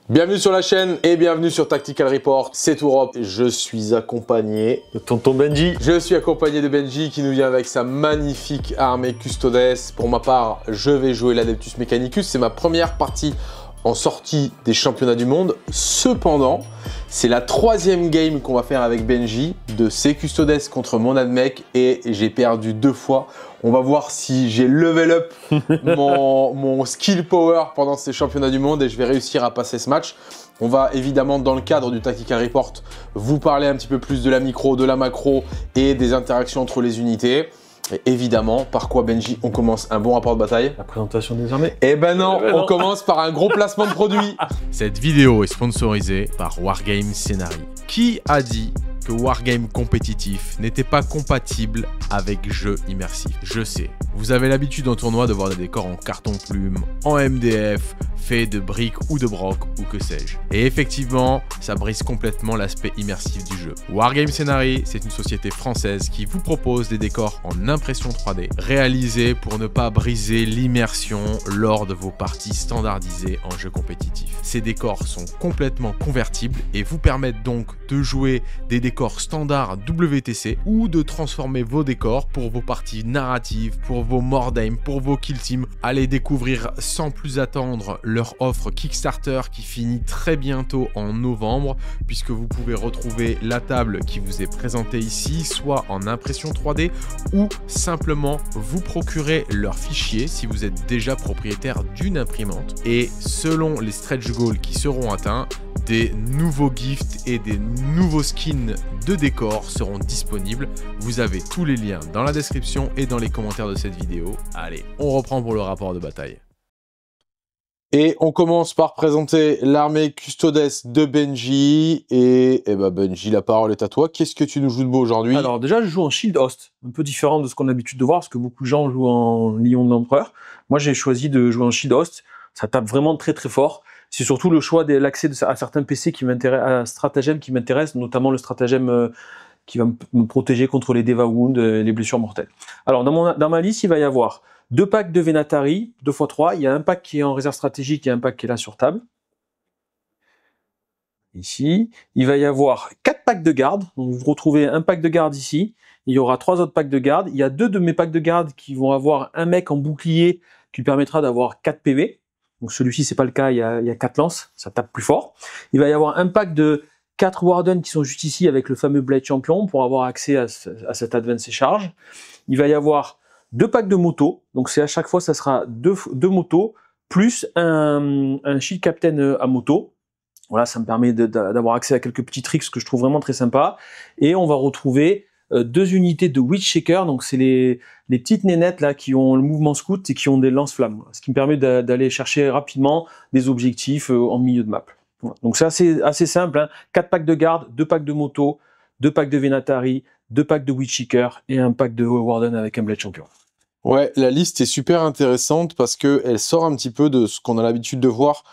Bienvenue sur la chaîne et bienvenue sur Tactical Report, c'est Europe. Je suis accompagné de tonton Benji. Je suis accompagné de Benji qui nous vient avec sa magnifique armée Custodes. Pour ma part, je vais jouer l'Adeptus Mechanicus. C'est ma première partie en sortie des championnats du monde. Cependant, c'est la troisième game qu'on va faire avec Benji de ces Custodes contre mon Admech et j'ai perdu 2 fois. On va voir si j'ai level up mon skill power pendant ces championnats du monde et je vais réussir à passer ce match. On va évidemment, dans le cadre du Tactical Report, vous parler un petit peu plus de la micro, de la macro et des interactions entre les unités. Et évidemment, par quoi Benji, on commence un bon rapport de bataille? La présentation des armées. Eh ben non, on commence par un gros placement de produit. Cette vidéo est sponsorisée par Wargame Scenarii. Qui a dit que Wargame compétitif n'était pas compatible avec jeu immersif? Je sais, vous avez l'habitude en tournoi de voir des décors en carton-plume, en MDF, faits de briques ou de broc ou que sais-je. Et effectivement, ça brise complètement l'aspect immersif du jeu. Wargame Scenarii, c'est une société française qui vous propose des décors en impression 3D, réalisés pour ne pas briser l'immersion lors de vos parties standardisées en jeu compétitif. Ces décors sont complètement convertibles et vous permettent donc de jouer des décors standards WTC ou de transformer vos décors pour vos parties narratives, pour vos Mordheim, pour vos kill teams. Allez découvrir sans plus attendre leur offre Kickstarter qui finit très bientôt en novembre puisque vous pouvez retrouver la table qui vous est présentée ici, soit en impression 3D ou simplement vous procurer leurs fichiers si vous êtes déjà propriétaire d'une imprimante. Et selon les stretch goals qui seront atteints, des nouveaux gifts et des nouveaux skins de décors seront disponibles. Vous avez tous les liens dans la description et dans les commentaires de cette vidéo. Allez, on reprend pour le rapport de bataille. Et on commence par présenter l'armée Custodes de Benji. Et ben Benji, la parole est à toi. Qu'est-ce que tu nous joues de beau aujourd'hui? Alors déjà, je joue en Shield Host, un peu différent de ce qu'on a l'habitude de voir, parce que beaucoup de gens jouent en Lion de l'Empereur. Moi, j'ai choisi de jouer en Shield Host. Ça tape vraiment très très fort. C'est surtout le choix de l'accès à certains PC qui m'intéresse, à stratagème qui m'intéresse, notamment le stratagème qui va me protéger contre les Deva Wounds, les blessures mortelles. Alors dans ma liste, il va y avoir 2 packs de Venatari, 2x3. Il y a un pack qui est en réserve stratégique et un pack qui est là sur table. Ici, il va y avoir 4 packs de garde. Donc vous retrouvez un pack de garde ici. Il y aura 3 autres packs de garde. Il y a 2 de mes packs de garde qui vont avoir un mec en bouclier qui lui permettra d'avoir 4 PV. Donc celui-ci, c'est pas le cas, il y a 4 lances, ça tape plus fort. Il va y avoir un pack de 4 Warden qui sont juste ici avec le fameux Blade Champion pour avoir accès à cette Advance et Charge. Il va y avoir 2 packs de motos, donc c'est à chaque fois, ça sera 2 motos, plus un Shield Captain à moto. Voilà, ça me permet d'avoir accès à quelques petits tricks que je trouve vraiment très sympa. Et on va retrouver 2 unités de Witch Shaker, donc c'est les petites nénettes là qui ont le mouvement scout et qui ont des lance-flammes, ce qui me permet d'aller chercher rapidement des objectifs en milieu de map. Voilà. Donc c'est assez simple, hein. 4 packs de garde, 2 packs de moto, 2 packs de Venatari, 2 packs de Witch Shaker et un pack de Warden avec un Blade Champion. Ouais, la liste est super intéressante parce que elle sort un petit peu de ce qu'on a l'habitude de voir.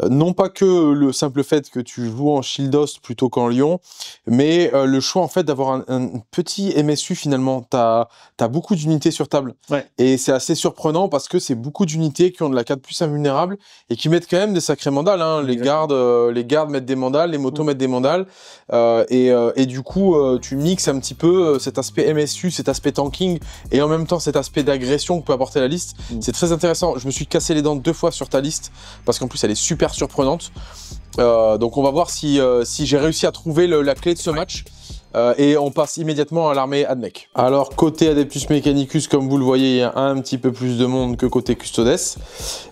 Non pas que le simple fait que tu joues en Shield Host plutôt qu'en Lion, mais le choix en fait d'avoir un petit MSU finalement. T'as beaucoup d'unités sur table. Ouais. Et c'est assez surprenant parce que c'est beaucoup d'unités qui ont de la 4+ invulnérable et qui mettent quand même des sacrés mandales. Hein. Les gardes mettent des mandales, les motos mettent des mandales. Et du coup, tu mixes un petit peu cet aspect MSU, cet aspect tanking et en même temps cet aspect d'agression que peut apporter la liste. C'est très intéressant. Je me suis cassé les dents 2 fois sur ta liste parce qu'en plus elle est super surprenante. Donc on va voir si j'ai réussi à trouver la clé de ce match. Et on passe immédiatement à l'armée Admech. Alors côté Adeptus Mechanicus, comme vous le voyez, il y a un petit peu plus de monde que côté Custodes,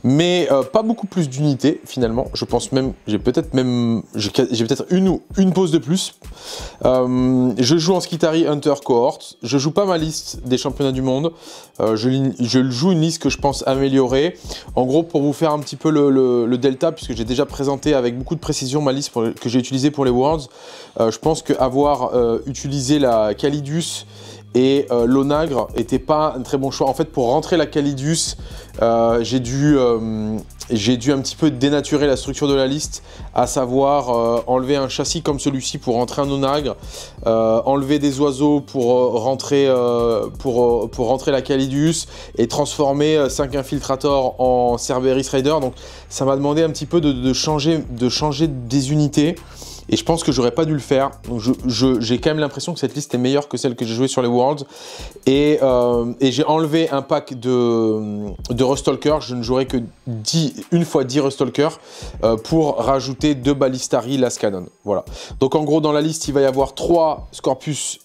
mais pas beaucoup plus d'unités finalement. Je pense même, j'ai peut-être une pause de plus. Je joue en Skitarii Hunter Cohort. Je joue pas ma liste des championnats du monde. Je joue une liste que je pense améliorer. En gros, pour vous faire un petit peu le delta, puisque j'ai déjà présenté avec beaucoup de précision ma liste que j'ai utilisée pour les Worlds, je pense qu'avoir utilisé la Calidus et l'Onagre était pas un très bon choix. En fait, pour rentrer la Calidus, j'ai dû un petit peu dénaturer la structure de la liste, à savoir enlever un châssis comme celui-ci pour rentrer un Onagre, enlever des oiseaux pour rentrer la Calidus et transformer 5 infiltrators en Cerberus Raider. Donc ça m'a demandé un petit peu de changer des unités. Et je pense que j'aurais pas dû le faire. Donc j'ai quand même l'impression que cette liste est meilleure que celle que j'ai jouée sur les Worlds. Et j'ai enlevé un pack de Rustalker. Je ne jouerai que une fois 10 Rustalker pour rajouter 2 Ballistari Lascannon. Voilà. Donc en gros, dans la liste, il va y avoir 3 Scorpius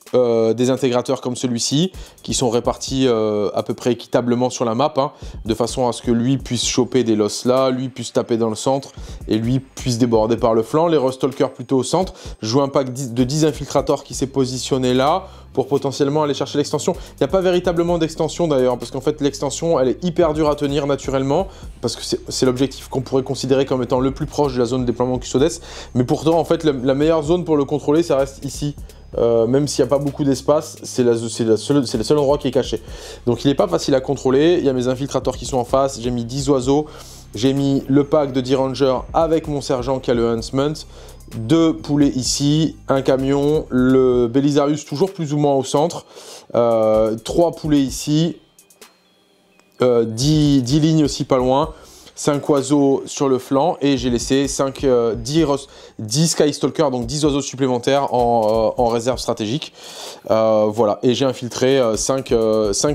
désintégrateurs comme celui-ci, qui sont répartis à peu près équitablement sur la map, hein, de façon à ce que lui puisse choper des losses là, lui puisse taper dans le centre, et lui puisse déborder par le flanc. Les Rustalker plutôt au centre. Je joue un pack de 10 infiltrators qui s'est positionné là, pour potentiellement aller chercher l'extension. Il n'y a pas véritablement d'extension d'ailleurs, parce qu'en fait l'extension elle est hyper dure à tenir naturellement, parce que c'est l'objectif qu'on pourrait considérer comme étant le plus proche de la zone de déploiement Custodes, mais pourtant en fait la meilleure zone pour le contrôler ça reste ici. Même s'il n'y a pas beaucoup d'espace, c'est le seul endroit qui est caché. Donc il n'est pas facile à contrôler. Il y a mes infiltrateurs qui sont en face, j'ai mis 10 oiseaux, j'ai mis le pack de 10 rangers avec mon sergent qui a le Huntsman, 2 poulets ici, un camion, le Belisarius toujours plus ou moins au centre, 3 poulets ici, 10 lignes aussi pas loin, 5 oiseaux sur le flanc et j'ai laissé 10 Skystalker, donc 10 oiseaux supplémentaires en réserve stratégique. Voilà, et j'ai infiltré 5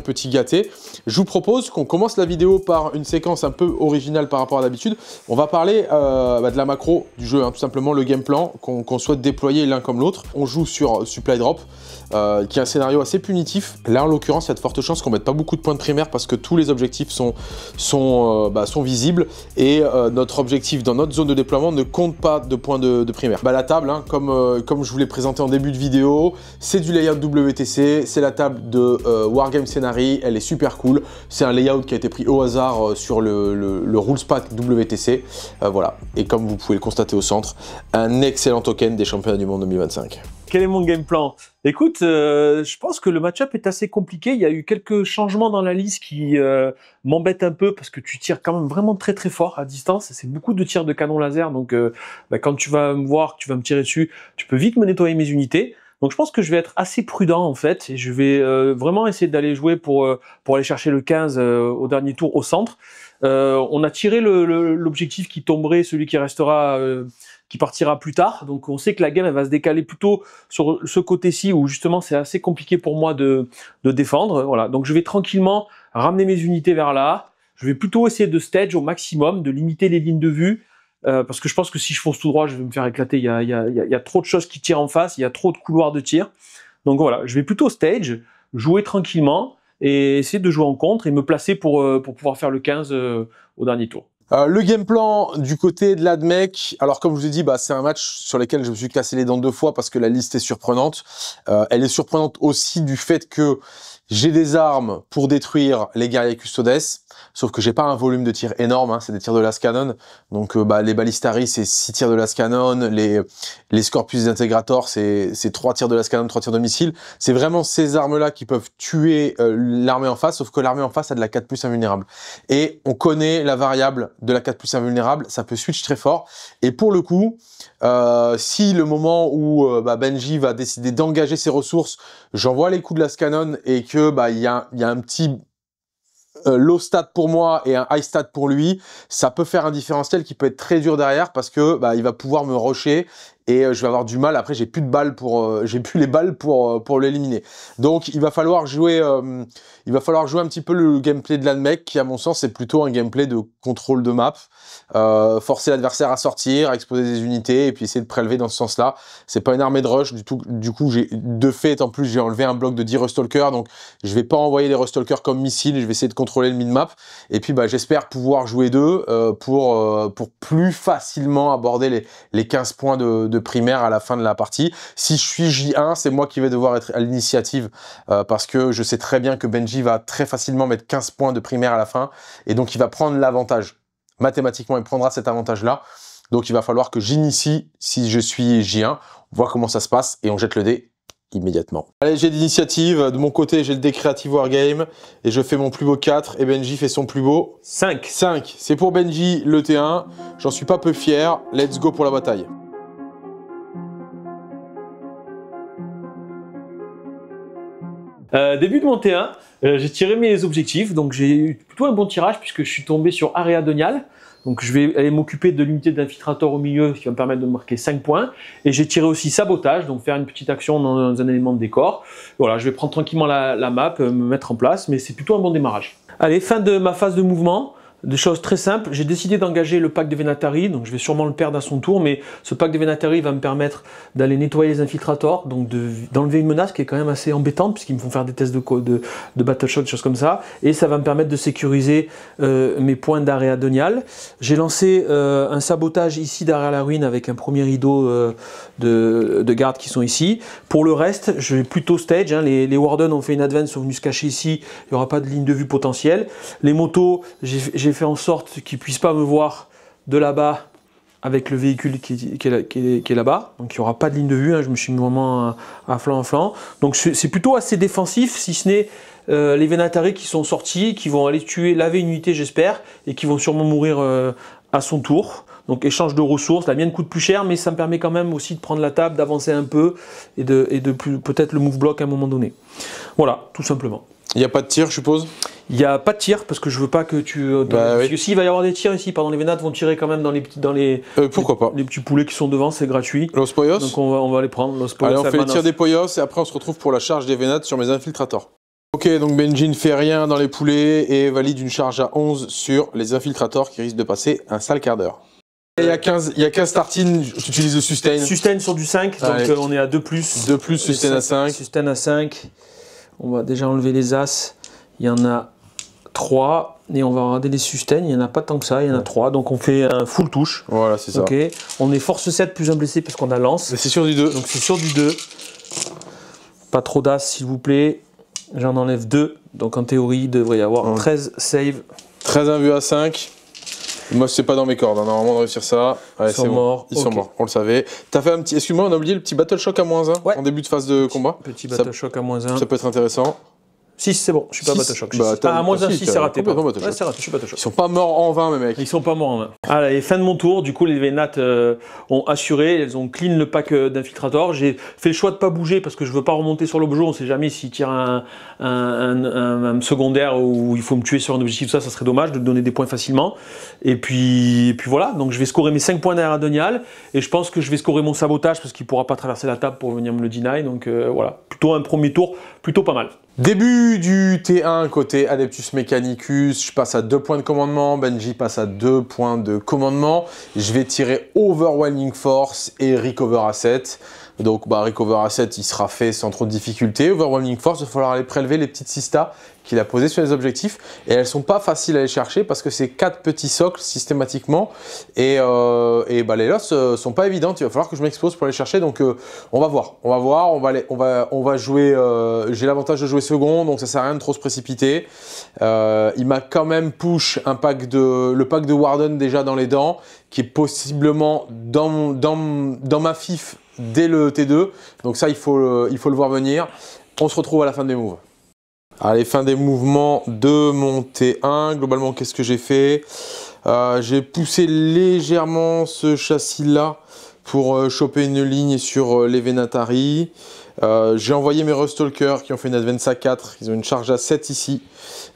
petits gâtés. Je vous propose qu'on commence la vidéo par une séquence un peu originale par rapport à d'habitude. On va parler de la macro du jeu, hein, tout simplement le game plan qu'on souhaite déployer l'un comme l'autre. On joue sur Supply Drop, qui est un scénario assez punitif. Là, en l'occurrence, il y a de fortes chances qu'on mette pas beaucoup de points de primaire parce que tous les objectifs sont visibles et notre objectif dans notre zone de déploiement ne compte pas de points de primaire. La table, hein, comme je vous l'ai présenté en début de vidéo, c'est du layout WTC, c'est la table de Wargame Scenary, elle est super cool. C'est un layout qui a été pris au hasard sur le Rules Pack WTC. Voilà, et comme vous pouvez le constater au centre, un excellent token des championnats du monde 2025. Quel est mon game plan? Écoute, je pense que le match-up est assez compliqué. Il y a eu quelques changements dans la liste qui m'embêtent un peu parce que tu tires quand même vraiment très très fort à distance. C'est beaucoup de tirs de canon laser, donc quand tu vas me voir, que tu vas me tirer dessus, tu peux vite me nettoyer mes unités. Donc je pense que je vais être assez prudent en fait et je vais vraiment essayer d'aller jouer pour aller chercher le 15 au dernier tour au centre. On a tiré l'objectif qui tomberait, celui qui restera, qui partira plus tard. Donc on sait que la game elle va se décaler plutôt sur ce côté-ci où justement c'est assez compliqué pour moi de défendre. Voilà. Donc je vais tranquillement ramener mes unités vers là. Je vais plutôt essayer de stage au maximum, de limiter les lignes de vue. Parce que je pense que si je fonce tout droit, je vais me faire éclater. Il y a trop de choses qui tirent en face, il y a trop de couloirs de tir. Donc voilà, je vais plutôt stage, jouer tranquillement et essayer de jouer en contre et me placer pour pouvoir faire le 15 au dernier tour. Le game plan du côté de l'Admec, alors comme je vous ai dit, c'est un match sur lequel je me suis cassé les dents 2 fois parce que la liste est surprenante. Elle est surprenante aussi du fait que j'ai des armes pour détruire les guerriers Custodes, sauf que j'ai pas un volume de tir énorme, hein, c'est des tirs de Lascannon. Donc les Ballistari c'est 6 tirs de Lascannon, les Scorpius Integrators c'est 3 tirs de Lascannon, 3 tirs de missile. C'est vraiment ces armes-là qui peuvent tuer l'armée en face, sauf que l'armée en face a de la 4+ invulnérable. Et on connaît la variable de la 4+ invulnérable, ça peut switch très fort. Et pour le coup, si le moment où Benji va décider d'engager ses ressources, j'envoie les coups de Lascannon et que il y a un petit low stat pour moi et un high stat pour lui, ça peut faire un différentiel qui peut être très dur derrière parce que il va pouvoir me rusher et je vais avoir du mal. Après j'ai plus de balles j'ai plus les balles pour l'éliminer. Donc il va falloir jouer un petit peu le gameplay de l'Admec qui à mon sens est plutôt un gameplay de contrôle de map, forcer l'adversaire à sortir, à exposer des unités et puis essayer de prélever dans ce sens-là. C'est pas une armée de rush du tout. Du coup j'ai de fait en plus j'ai enlevé un bloc de 10 Rustalker, donc je vais pas envoyer les Rustalker comme missiles, je vais essayer de contrôler le mid-map et puis j'espère pouvoir jouer 2 pour plus facilement aborder les 15 points de primaire à la fin de la partie. Si je suis J1, c'est moi qui vais devoir être à l'initiative parce que je sais très bien que Benji va très facilement mettre 15 points de primaire à la fin et donc il va prendre l'avantage. Mathématiquement, il prendra cet avantage-là. Donc il va falloir que j'initie si je suis J1. On voit comment ça se passe et on jette le dé. immédiatement. Allez, j'ai l'initiative. De mon côté, j'ai le dé Creative Wargame et je fais mon plus beau 4 et Benji fait son plus beau 5. 5. C'est pour Benji le T1. J'en suis pas peu fier. Let's go pour la bataille. Début de mon T1, j'ai tiré mes objectifs, donc j'ai eu plutôt un bon tirage puisque je suis tombé sur Aréadonial. Donc je vais aller m'occuper de l'unité d'infiltrator au milieu qui va me permettre de marquer 5 points. Et j'ai tiré aussi Sabotage, donc faire une petite action dans un élément de décor. Voilà, je vais prendre tranquillement la map, me mettre en place, mais c'est plutôt un bon démarrage. Allez, fin de ma phase de mouvement. Des choses très simples, j'ai décidé d'engager le pack de Venatari, donc je vais sûrement le perdre à son tour, mais ce pack de Venatari va me permettre d'aller nettoyer les infiltrators, donc d'enlever une menace qui est quand même assez embêtante, puisqu'ils me font faire des tests de battle shot, des choses comme ça, et ça va me permettre de sécuriser mes points d'Aréadonial. J'ai lancé un sabotage ici derrière la ruine avec un premier rideau de gardes qui sont ici. Pour le reste, je vais plutôt stage, hein. Les Wardens ont fait une advance, sont venus se cacher ici, il n'y aura pas de ligne de vue potentielle. Les motos, j'ai fait en sorte qu'ils ne puissent pas me voir de là-bas avec le véhicule qui est là-bas. Donc il n'y aura pas de ligne de vue, hein. Je me suis mis vraiment à flanc en flanc. Donc c'est plutôt assez défensif, si ce n'est les Venatari qui sont sortis, qui vont aller laver une unité j'espère, et qui vont sûrement mourir à son tour. Donc échange de ressources, la mienne coûte plus cher, mais ça me permet quand même aussi de prendre la table, d'avancer un peu, et de peut-être le move block à un moment donné. Voilà, tout simplement. Il n'y a pas de tir, je suppose? Il n'y a pas de tir parce que je veux pas que tu. Parce que s'il va y avoir des tirs ici, pardon, les Vénates vont tirer quand même dans les. Pourquoi pas? Les petits poulets qui sont devant, c'est gratuit. Los Poyos? Donc on va les prendre. Los Poyos. Allez, on fait le tir des Poyos et après on se retrouve pour la charge des Vénates sur mes infiltrators. Ok, donc Benji ne fait rien dans les poulets et valide une charge à 11 sur les infiltrators qui risquent de passer un sale quart d'heure. Il y a 15 tartines, tu utilises le sustain. Sustain sur du 5, allez. Donc on est à 2+. 2+, sustain à 5. Sustain à 5. On va déjà enlever les As. Il y en a 3 et on va regarder les sustains, il n'y en a pas tant que ça, il y en a 3, donc on fait un full touche. Voilà, c'est ça. Ok, on est force 7 plus un blessé parce qu'on a lance. Mais c'est sur du 2. Donc c'est sur du 2. Pas trop d'as s'il vous plaît. J'en enlève 2, donc en théorie il devrait y avoir 13 save. 13 invus à 5. Moi c'est pas dans mes cordes, hein, normalement de réussir ça. Allez, ils sont morts. Ils sont morts, on le savait. T'as fait un petit, excuse-moi, on a oublié le petit battle shock à -1 en début de phase de combat. Petit battle shock à -1. Ça peut être intéressant. 6 c'est bon, je suis pas battle shock. Bah, à -1, 6 c'est raté. Ouais, c'est raté, je suis battle shock. Ils sont pas morts en vain, mes mecs. Ils sont pas morts en vain. Allez, fin de mon tour, du coup les Vénates ont assuré, elles ont clean le pack d'infiltrator. J'ai fait le choix de pas bouger parce que je veux pas remonter sur l'objet, on sait jamais s'il tire un secondaire où il faut me tuer sur un objectif, ça serait dommage de donner des points facilement. Et puis voilà, donc je vais scorer mes 5 points d'Aréadonial et je pense que je vais scorer mon sabotage parce qu'il pourra pas traverser la table pour venir me le deny, donc voilà, plutôt un premier tour, plutôt pas mal. Début du T1 côté Adeptus Mechanicus, je passe à 2 points de commandement, Benji passe à 2 points de commandement. Je vais tirer Overwhelming Force et Recover Asset. Donc Recover Asset, il sera fait sans trop de difficulté. Overwhelming Force, il va falloir aller prélever les petites sistas qu'il a posées sur les objectifs. Et elles sont pas faciles à aller chercher parce que c'est 4 petits socles systématiquement. Et les losses sont pas évidentes. Il va falloir que je m'expose pour les chercher. Donc on va voir. On va jouer. J'ai l'avantage de jouer second, donc ça sert à rien de trop se précipiter. Il m'a quand même push le pack de Warden déjà dans les dents, qui est possiblement dans ma fif dès le T2. Donc ça, il faut le voir venir. On se retrouve à la fin des moves. Allez, fin des mouvements de mon T1. Globalement, qu'est-ce que j'ai fait? J'ai poussé légèrement ce châssis-là pour choper une ligne sur les Venatari. J'ai envoyé mes Rustalkers qui ont fait une advance à 4. Ils ont une charge à 7 ici.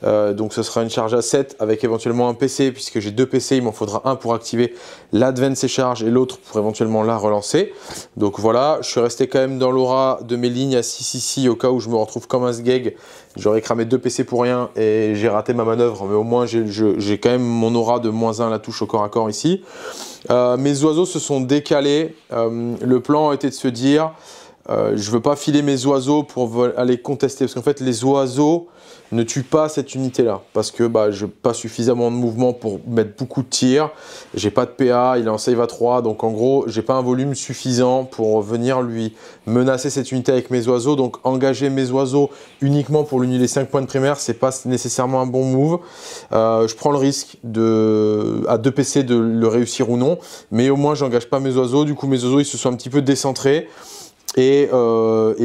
Donc ce sera une charge à 7 avec éventuellement un PC, puisque j'ai 2 PC, il m'en faudra un pour activer l'advance et charge et l'autre pour éventuellement la relancer. Donc voilà, je suis resté quand même dans l'aura de mes lignes à 6 ici au cas où je me retrouve comme un sgeg. J'aurais cramé 2 PC pour rien et j'ai raté ma manœuvre, mais au moins j'ai quand même mon aura de -1 à la touche au corps à corps ici. Mes oiseaux se sont décalés. Le plan a été de se dire je veux pas filer mes oiseaux pour aller contester, parce qu'en fait les oiseaux ne tuent pas cette unité là, parce que je n'ai pas suffisamment de mouvement pour mettre beaucoup de tirs, j'ai pas de PA, il est en save à 3, donc en gros j'ai pas un volume suffisant pour venir lui menacer cette unité avec mes oiseaux. Donc engager mes oiseaux uniquement pour lui les 5 points de primaire, c'est pas nécessairement un bon move. Je prends le risque à 2 PC de le réussir ou non, mais au moins j'engage pas mes oiseaux. Du coup mes oiseaux ils se sont un petit peu décentrés. Et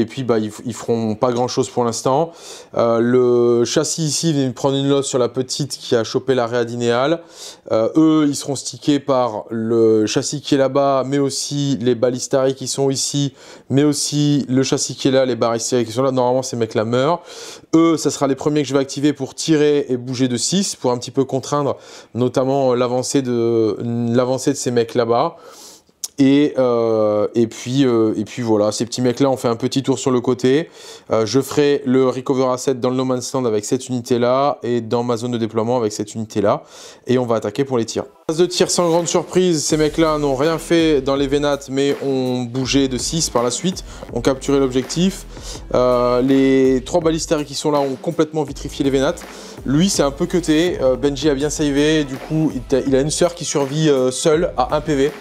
puis bah ils feront pas grand chose pour l'instant. Le châssis ici vient de prendre une losse sur la petite qui a chopé l'arrêt adinéal. Eux ils seront stickés par le châssis qui est là-bas, mais aussi les balistaries qui sont ici, mais aussi le châssis qui est là, les balistaries qui sont là. Normalement ces mecs là meurent. Eux ça sera les premiers que je vais activer pour tirer et bouger de 6 pour un petit peu contraindre notamment l'avancée de ces mecs là-bas. Et puis voilà, ces petits mecs là, on fait un petit tour sur le côté. Je ferai le recover asset dans le no man's land avec cette unité là et dans ma zone de déploiement avec cette unité là. Et on va attaquer pour les tirs. Phase de tir sans grande surprise, ces mecs là n'ont rien fait dans les vénates mais ont bougé de 6 par la suite, ont capturé l'objectif. Les 3 balistaires qui sont là ont complètement vitrifié les vénates. Lui c'est un peu cuté, Benji a bien savé, du coup il a une sœur qui survit seule à 1 PV.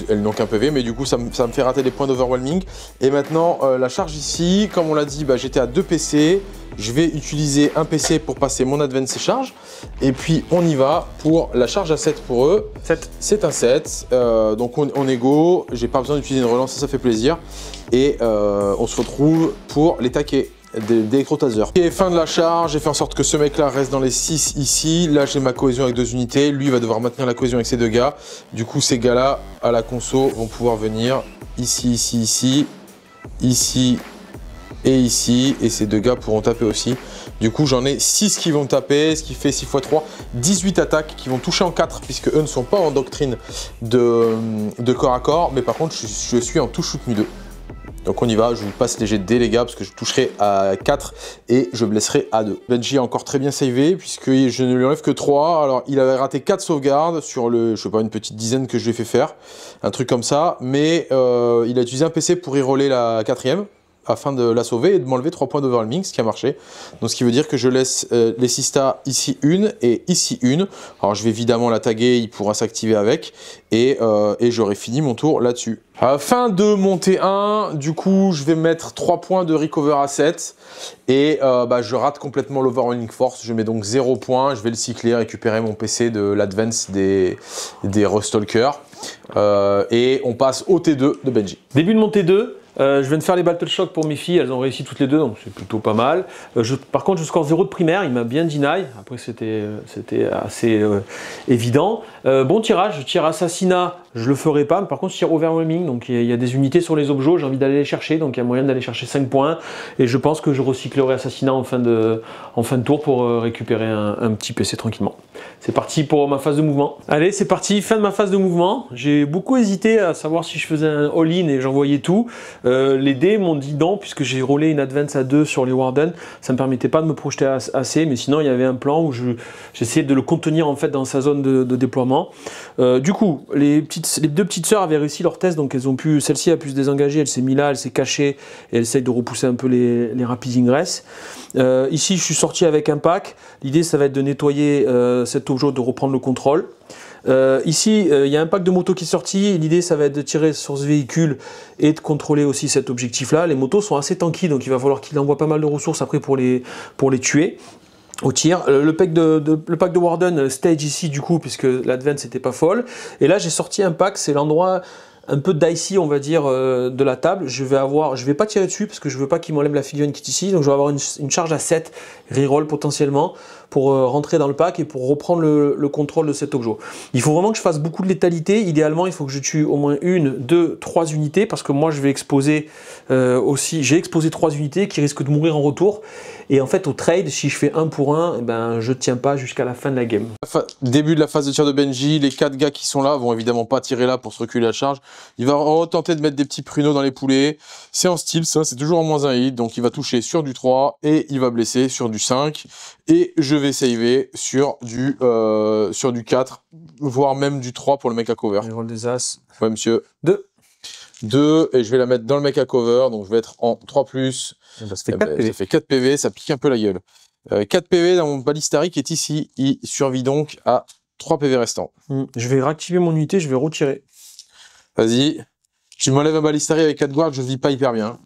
Elle n'ont qu'un PV, mais du coup ça me fait rater des points d'overwhelming. Et maintenant la charge ici, comme on l'a dit, bah, j'étais à 2 PC. Je vais utiliser un PC pour passer mon advance et charge. Et puis on y va pour la charge à 7 pour eux. 7. C'est un 7. Donc on est go. J'ai pas besoin d'utiliser une relance, ça fait plaisir. Et on se retrouve pour les taquets des Crotasers. Et fin de la charge, j'ai fait en sorte que ce mec là reste dans les 6 ici. Là j'ai ma cohésion avec 2 unités. Lui va devoir maintenir la cohésion avec ses 2 gars. Du coup ces gars là à la conso vont pouvoir venir ici, ici, ici, ici et ici, et ces 2 gars pourront taper aussi. Du coup j'en ai 6 qui vont taper, ce qui fait 6 x 3, 18 attaques qui vont toucher en 4 puisque eux ne sont pas en doctrine de corps à corps, mais par contre je suis en touch shoot nu 2. Donc on y va, je vous passe les jets de dés les gars, parce que je toucherai à 4 et je blesserai à 2. Benji a encore très bien savé, puisque je ne lui enlève que 3. Alors il avait raté 4 sauvegardes sur le, je sais pas, une petite dizaine que je lui ai fait faire. Un truc comme ça, mais il a utilisé un PC pour y roller la 4ème, afin de la sauver et de m'enlever 3 points d'overwhelming, ce qui a marché. Donc ce qui veut dire que je laisse les Sista ici une et ici une. Alors je vais évidemment la taguer, il pourra s'activer avec. Et j'aurai fini mon tour là-dessus. Fin de montée 1, du coup je vais mettre 3 points de recover asset. Et bah, je rate complètement l'overwhelming force, je mets donc 0 points. Je vais le cycler, récupérer mon PC de l'advance des Rustalkers. Et on passe au T2 de Benji. Début de mon T2. Je viens de faire les Battle Shock pour mes filles, elles ont réussi toutes les 2, donc c'est plutôt pas mal. Par contre, je score 0 de primaire, il m'a bien deny. Après, c'était assez évident. Bon tirage, je tire assassinat, je le ferai pas, mais par contre, je tire overwhelming. Donc, il y a des unités sur les objets, j'ai envie d'aller les chercher, donc il y a moyen d'aller chercher 5 points. Et je pense que je recyclerai assassinat en fin de tour pour récupérer un petit PC tranquillement. C'est parti pour ma phase de mouvement. Allez, c'est parti, fin de ma phase de mouvement. J'ai beaucoup hésité à savoir si je faisais un all-in et j'envoyais tout. Les dés m'ont dit non, puisque j'ai roulé une advance à 2 sur les Warden. Ça me permettait pas de me projeter assez, mais sinon il y avait un plan où j'essayais de le contenir en fait dans sa zone de déploiement. Du coup, les 2 petites sœurs avaient réussi leur test, donc elles ont pu, celle-ci a pu se désengager, elle s'est mise là, elle s'est cachée et elle essaye de repousser un peu les Rapid Ingress. Ici, je suis sorti avec un pack. L'idée, ça va être de nettoyer cet objet, de reprendre le contrôle. Ici, il y a un pack de motos qui est sorti. L'idée, ça va être de tirer sur ce véhicule et de contrôler aussi cet objectif-là. Les motos sont assez tanky, donc il va falloir qu'il envoie pas mal de ressources après pour les tuer au tir. Le pack de Warden stage ici, du coup, puisque l'advance n'était pas folle. Et là, j'ai sorti un pack, c'est l'endroit un peu dicey, on va dire, de la table. Je vais pas tirer dessus parce que je veux pas qu'il m'enlève la figurine qui est ici. Donc je vais avoir une charge à 7 reroll potentiellement pour rentrer dans le pack et pour reprendre le contrôle de cet objet. Il faut vraiment que je fasse beaucoup de létalité. Idéalement, il faut que je tue au moins 1, 2, 3 unités parce que moi je vais exposer aussi, j'ai exposé 3 unités qui risquent de mourir en retour. Et en fait, au trade, si je fais 1 pour 1, eh ben, je tiens pas jusqu'à la fin de la game. Début de la phase de tir de Benji, les 4 gars qui sont là vont évidemment pas tirer là pour se reculer la charge. Il va tenter de mettre des petits pruneaux dans les poulets. C'est en style, ça, c'est toujours en -1 hit, donc il va toucher sur du 3 et il va blesser sur du 5. Et je vais saver sur du 4, voire même du 3 pour le mec à cover. Je roule des as. Ouais, monsieur. 2, et je vais la mettre dans le mec à cover, donc je vais être en 3+. Ça fait 4 PV. Ça fait 4 PV, ça pique un peu la gueule. 4 PV dans mon balistari qui est ici, il survit donc à 3 PV restants. Je vais réactiver mon unité, je vais retirer. Vas-y. Tu m'enlèves un balistari avec 4 guards, je vis pas hyper bien.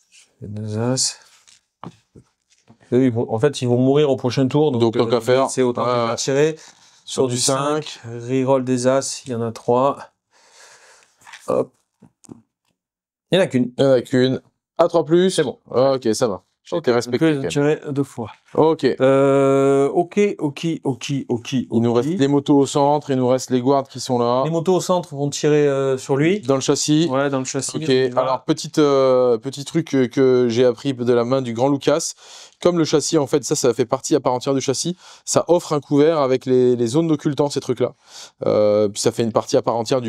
Je fais 2 as. En fait, ils vont mourir au prochain tour, donc tant qu'à faire. c'est autant tirer. Sur du 5, reroll des as, il y en a 3. Hop. Il n'y en a qu'une. Il n'y en a qu'une. À 3+. C'est bon. Ok, ça va. J'ai été respecté. Donc, tiré 2 fois. Ok. Ok. Il nous reste les motos au centre, il nous reste les guards qui sont là. Les motos au centre vont tirer sur lui. Dans le châssis. Ouais, dans le châssis. Ok. Alors, petit truc que j'ai appris de la main du grand Lucas. Comme le châssis, en fait, ça fait partie à part entière du châssis. Ça offre un couvert avec les zones d'occultants, ces trucs-là. Puis ça fait une partie à part entière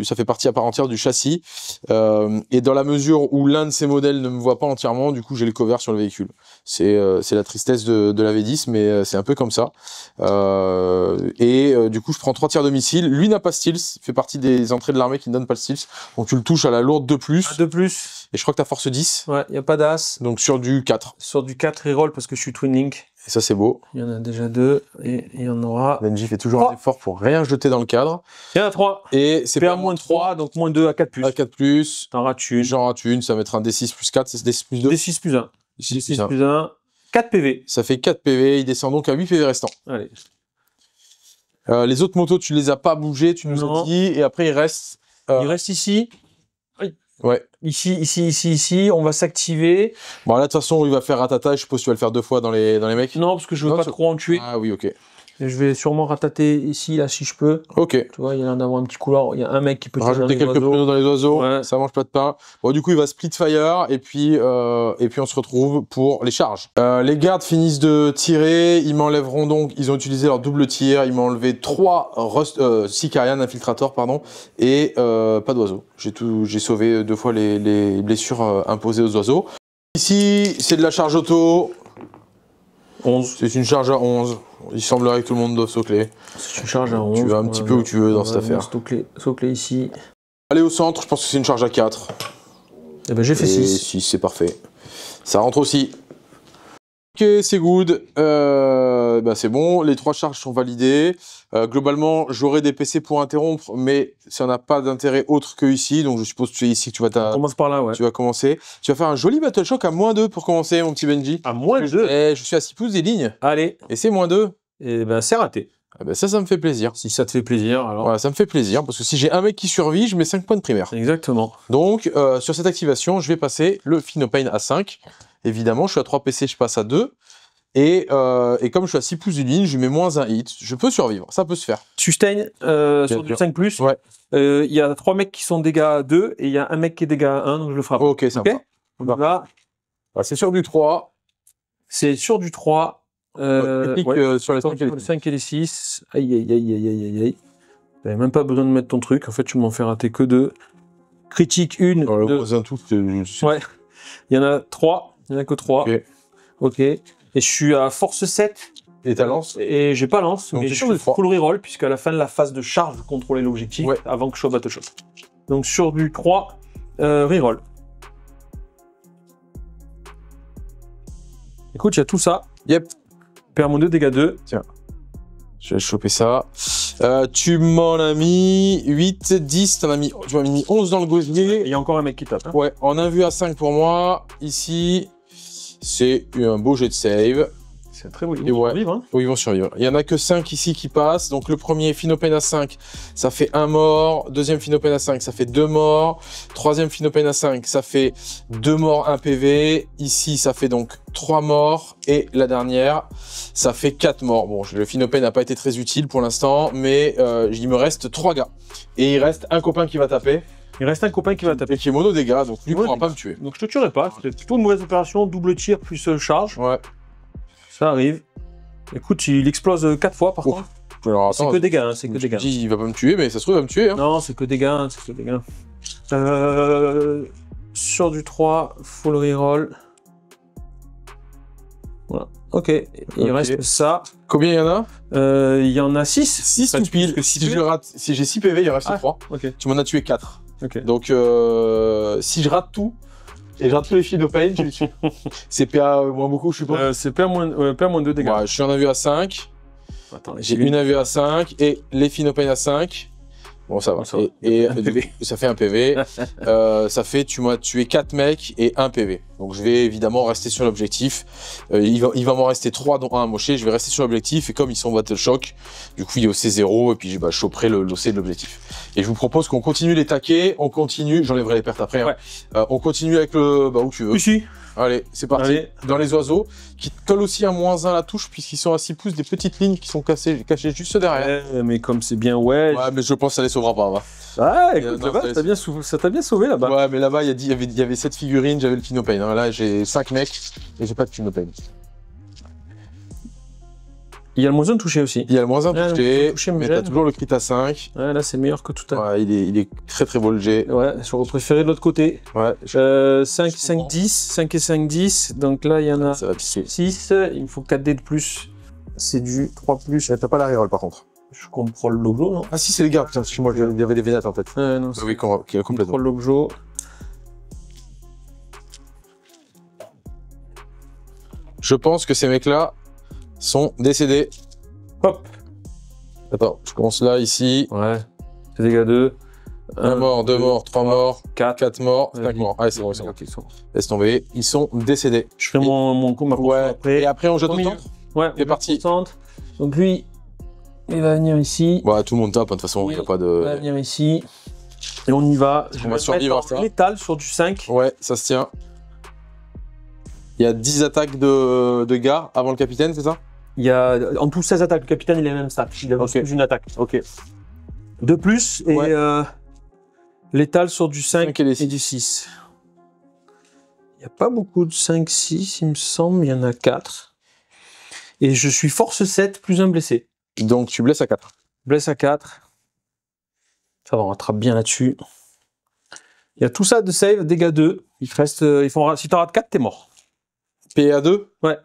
ça fait partie à part entière du châssis. Et dans la mesure où l'un de ces modèles ne me voit pas entièrement, du coup, j'ai le cover sur le véhicule. C'est la tristesse de la V10, mais c'est un peu comme ça. Du coup, je prends 3 tirs de missile. Lui n'a pas stealth, fait partie des entrées de l'armée qui ne donnent pas le stealth. Donc tu le touches à la lourde 2+. 2+. Et je crois que t'as force 10. Ouais, il n'y a pas d'as. Donc sur du 4. Sur du 4, reroll parce que je suis twin link. Et ça, c'est beau. Il y en a déjà 2 et il y en aura. Benji fait toujours un effort pour rien jeter dans le cadre. Il y en a 3. Et c'est PA -3, donc -2 à 4+. À 4+. T'en rates une. J'en rate une, ça va mettre un D6+4, c'est D6+2. D6+1. D6+1. D6+1. 4 PV. Ça fait 4 PV, il descend donc à 8 PV restants. Allez. Les autres motos, tu les as pas bougées, tu nous as dit, et après il reste... Il reste ici. Ouais. Ici, on va s'activer. Bon là, de toute façon, il va faire ratata, je suppose que tu vas le faire 2 fois dans les mecs. Non, parce que je veux pas trop en tuer. Ah oui, ok. Et je vais sûrement ratater ici, là, si je peux. Ok. Tu vois, il y a l'air d'avoir un petit couloir. Il y a un mec qui peut tirer Rajouter quelques pneus dans les oiseaux, ouais. Ça mange pas de pain. Bon, du coup, il va split fire, et puis on se retrouve pour les charges. Les gardes finissent de tirer, ils m'enlèveront donc, ils ont utilisé leur double tir, ils m'ont enlevé 3 Sicarian infiltrators, pardon, et pas d'oiseaux. J'ai sauvé 2 fois les blessures imposées aux oiseaux. Ici, c'est de la charge auto. 11. C'est une charge à 11. Il semblerait que tout le monde doive saucler. C'est une charge à 11. Tu vas un petit peu où tu veux dans cette affaire. Saucler ici. Allez au centre, je pense que c'est une charge à 4. Eh ben j'ai fait 6. 6, c'est parfait. Ça rentre aussi. Ok, c'est good. C'est bon, les 3 charges sont validées. Globalement, j'aurai des PC pour interrompre, mais ça n'a pas d'intérêt autre que ici. Donc je suppose que c'est ici que tu vas On commence par là, ouais. Tu vas commencer. Tu vas faire un joli Battle Shock à -2 pour commencer, mon petit Benji. À -2 Je suis à 6 pouces des lignes. Allez. Et c'est -2. Et ben c'est raté. Ah ben ça me fait plaisir. Si ça te fait plaisir, alors. Voilà, ça me fait plaisir, parce que si j'ai un mec qui survit, je mets 5 points de primaire. Exactement. Donc, sur cette activation, je vais passer le Phenopain à 5. Évidemment, je suis à 3 PC, je passe à 2. Et comme je suis à 6 pouces d'une ligne, je mets -1 hit. Je peux survivre, ça peut se faire. Sustain sur du 5+. Ouais. Il y a 3 mecs qui sont dégâts à 2 et il y a un mec qui est dégâts à 1, donc je le frappe. Ok, sympa. Okay, donc là, c'est sur du 3. C'est sur du 3. Sur les 5 et les 6. 5 et les 6. Aïe. T'avais même pas besoin de mettre ton truc. En fait, tu m'en fais rater que 2. Critique 1. Un tout, ouais. Il y en a 3. Il n'y en a que 3. Ok. Et je suis à force 7. Et ta lance? Et j'ai pas lance, donc mais je suis full reroll, puisqu'à la fin de la phase de charge, vous contrôlez l'objectif avant que je sois battle shot. Donc sur du 3, reroll. Écoute, il y a tout ça. Yep. PA-2, dégâts 2. Tiens. Je vais choper ça. Tu m'en as mis 8, 10, tu m'as mis 11 dans le gosier. Il y a encore un mec qui tape. Hein. Ouais, on a vu à 5 pour moi. Ici, c'est un beau jet de save. C'est très beau. Ils vont survivre, hein. Oui, ils vont survivre. Il y en a que 5 ici qui passent. Donc le premier Phenopain à 5, ça fait 1 mort. Deuxième Phenopain à 5, ça fait 2 morts. Troisième Phenopain à 5, ça fait 2 morts, 1 PV. Ici, ça fait donc 3 morts. Et la dernière, ça fait 4 morts. Bon, le Phenopain n'a pas été très utile pour l'instant, mais il me reste 3 gars. Et il reste un copain qui va taper. Il reste un copain qui va taper. Et qui est mono dégâts, donc lui ne pourra pas me tuer. Donc je te tuerai pas. C'est plutôt une mauvaise opération. Double tir plus charge. Ouais. Ça arrive. Écoute, il explose 4 fois par contre. C'est que dégâts, hein, c'est que dégâts. Il va pas me tuer, mais ça se trouve, il va me tuer. Hein. Non, c'est que dégâts, hein, c'est que dégâts. Sur du 3, full reroll. Voilà. Ok, il reste ça. Combien il y en a? Il y en a 6. 6 tout pile. Si j'ai 6 PV, il en reste 3. Okay. Tu m'en as tué 4. Okay. Donc, si je rate tout, et je rate tous les Phenopain, je les tue. C'est PA moins beaucoup, je suppose. C'est PA-2 dégâts. Ouais, je suis en AVE à 5. J'ai une AVE à 5 et les Phenopain à 5. Bon, ça va. Ça va. Et Un du PV. coup, ça fait un PV. Ça fait, tu m'as tué 4 mecs et 1 PV. Donc je vais évidemment rester sur l'objectif. Il va m'en rester 3 dont 1 amoché. Je vais rester sur l'objectif et comme ils sont Battle Shock, du coup il est au C0 et puis je choperai l'OC de l'objectif. Et je vous propose qu'on continue les taquets. On continue, j'enlèverai les pertes après. Ouais. Hein. On continue avec le... Bah où tu veux. Ici. Allez, c'est parti. Allez. Dans les oiseaux, qui collent aussi un -1 à la touche, puisqu'ils sont à 6 pouces, des petites lignes qui sont cachées juste derrière. Ouais, mais comme c'est bien ouais. Ouais, mais je pense que ça les sauvera pas. Va. Ah, écoute, non, là-bas, ça t'a bien sauvé là-bas. Ouais, mais là-bas, il y avait 7 figurines, j'avais le Pinopane. Hein. Là, j'ai 5 mecs et j'ai pas de Pinopane. Il y a le -1 touché aussi. Il y a le -1 Ah, touché, touché, mais mais t'as toujours le crit à 5. Ouais, là, c'est meilleur que tout à l'heure. Ouais, il est très beau le G. Ouais, j'aurais préféré de l'autre côté. Ouais, 5, 5, 10. 5 et 5, 10. Donc là, il y en a ça va piquer. 6. Il me faut 4 dés de plus. C'est du 3 plus. T'as pas la reroll par contre. Je comprends le logo, non? Ah si, c'est les gars, putain, moi il y avait des vénates en fait. Non, Ah oui, complètement. comprends le logo. Je pense que ces mecs-là sont décédés. Hop. Attends, je commence là, ici. Ouais. C'est dégâts 2. 1 mort, 2 morts, 3 morts, 4. 4 morts, 5 Vas-y. morts. Allez, c'est bon, c'est bon. Ok, ils sont- Laisse tomber. Ils sont décédés. Je fais ma course Ouais. après. Et après, on jette Au au milieu. centre. Ouais, C'est parti. Donc lui, il va venir ici. Ouais, tout le monde tape, hein, de toute façon, il n'y a pas Il va de... venir ici. Et on y va. Je On va vais survivre mettre à ça. en létal sur du 5. Ouais, ça se tient. Il y a 10 attaques de gars avant le capitaine, c'est ça? Il y a en tout 16 attaques. Le capitaine, il a le même stat. Il a Ok. plus une attaque. Ok. De plus, et Ouais. létal sur du 5 5 et les et du 6. Il n'y a pas beaucoup de 5, 6, il me semble. Il y en a 4. Et je suis force 7 plus un blessé. Donc tu blesses à 4. Blesse à 4. Ça va, on rattrape bien là-dessus. Il y a tout ça de save, dégâts 2. Il te reste, si t'en rates 4, t'es mort. PA 2? Ouais.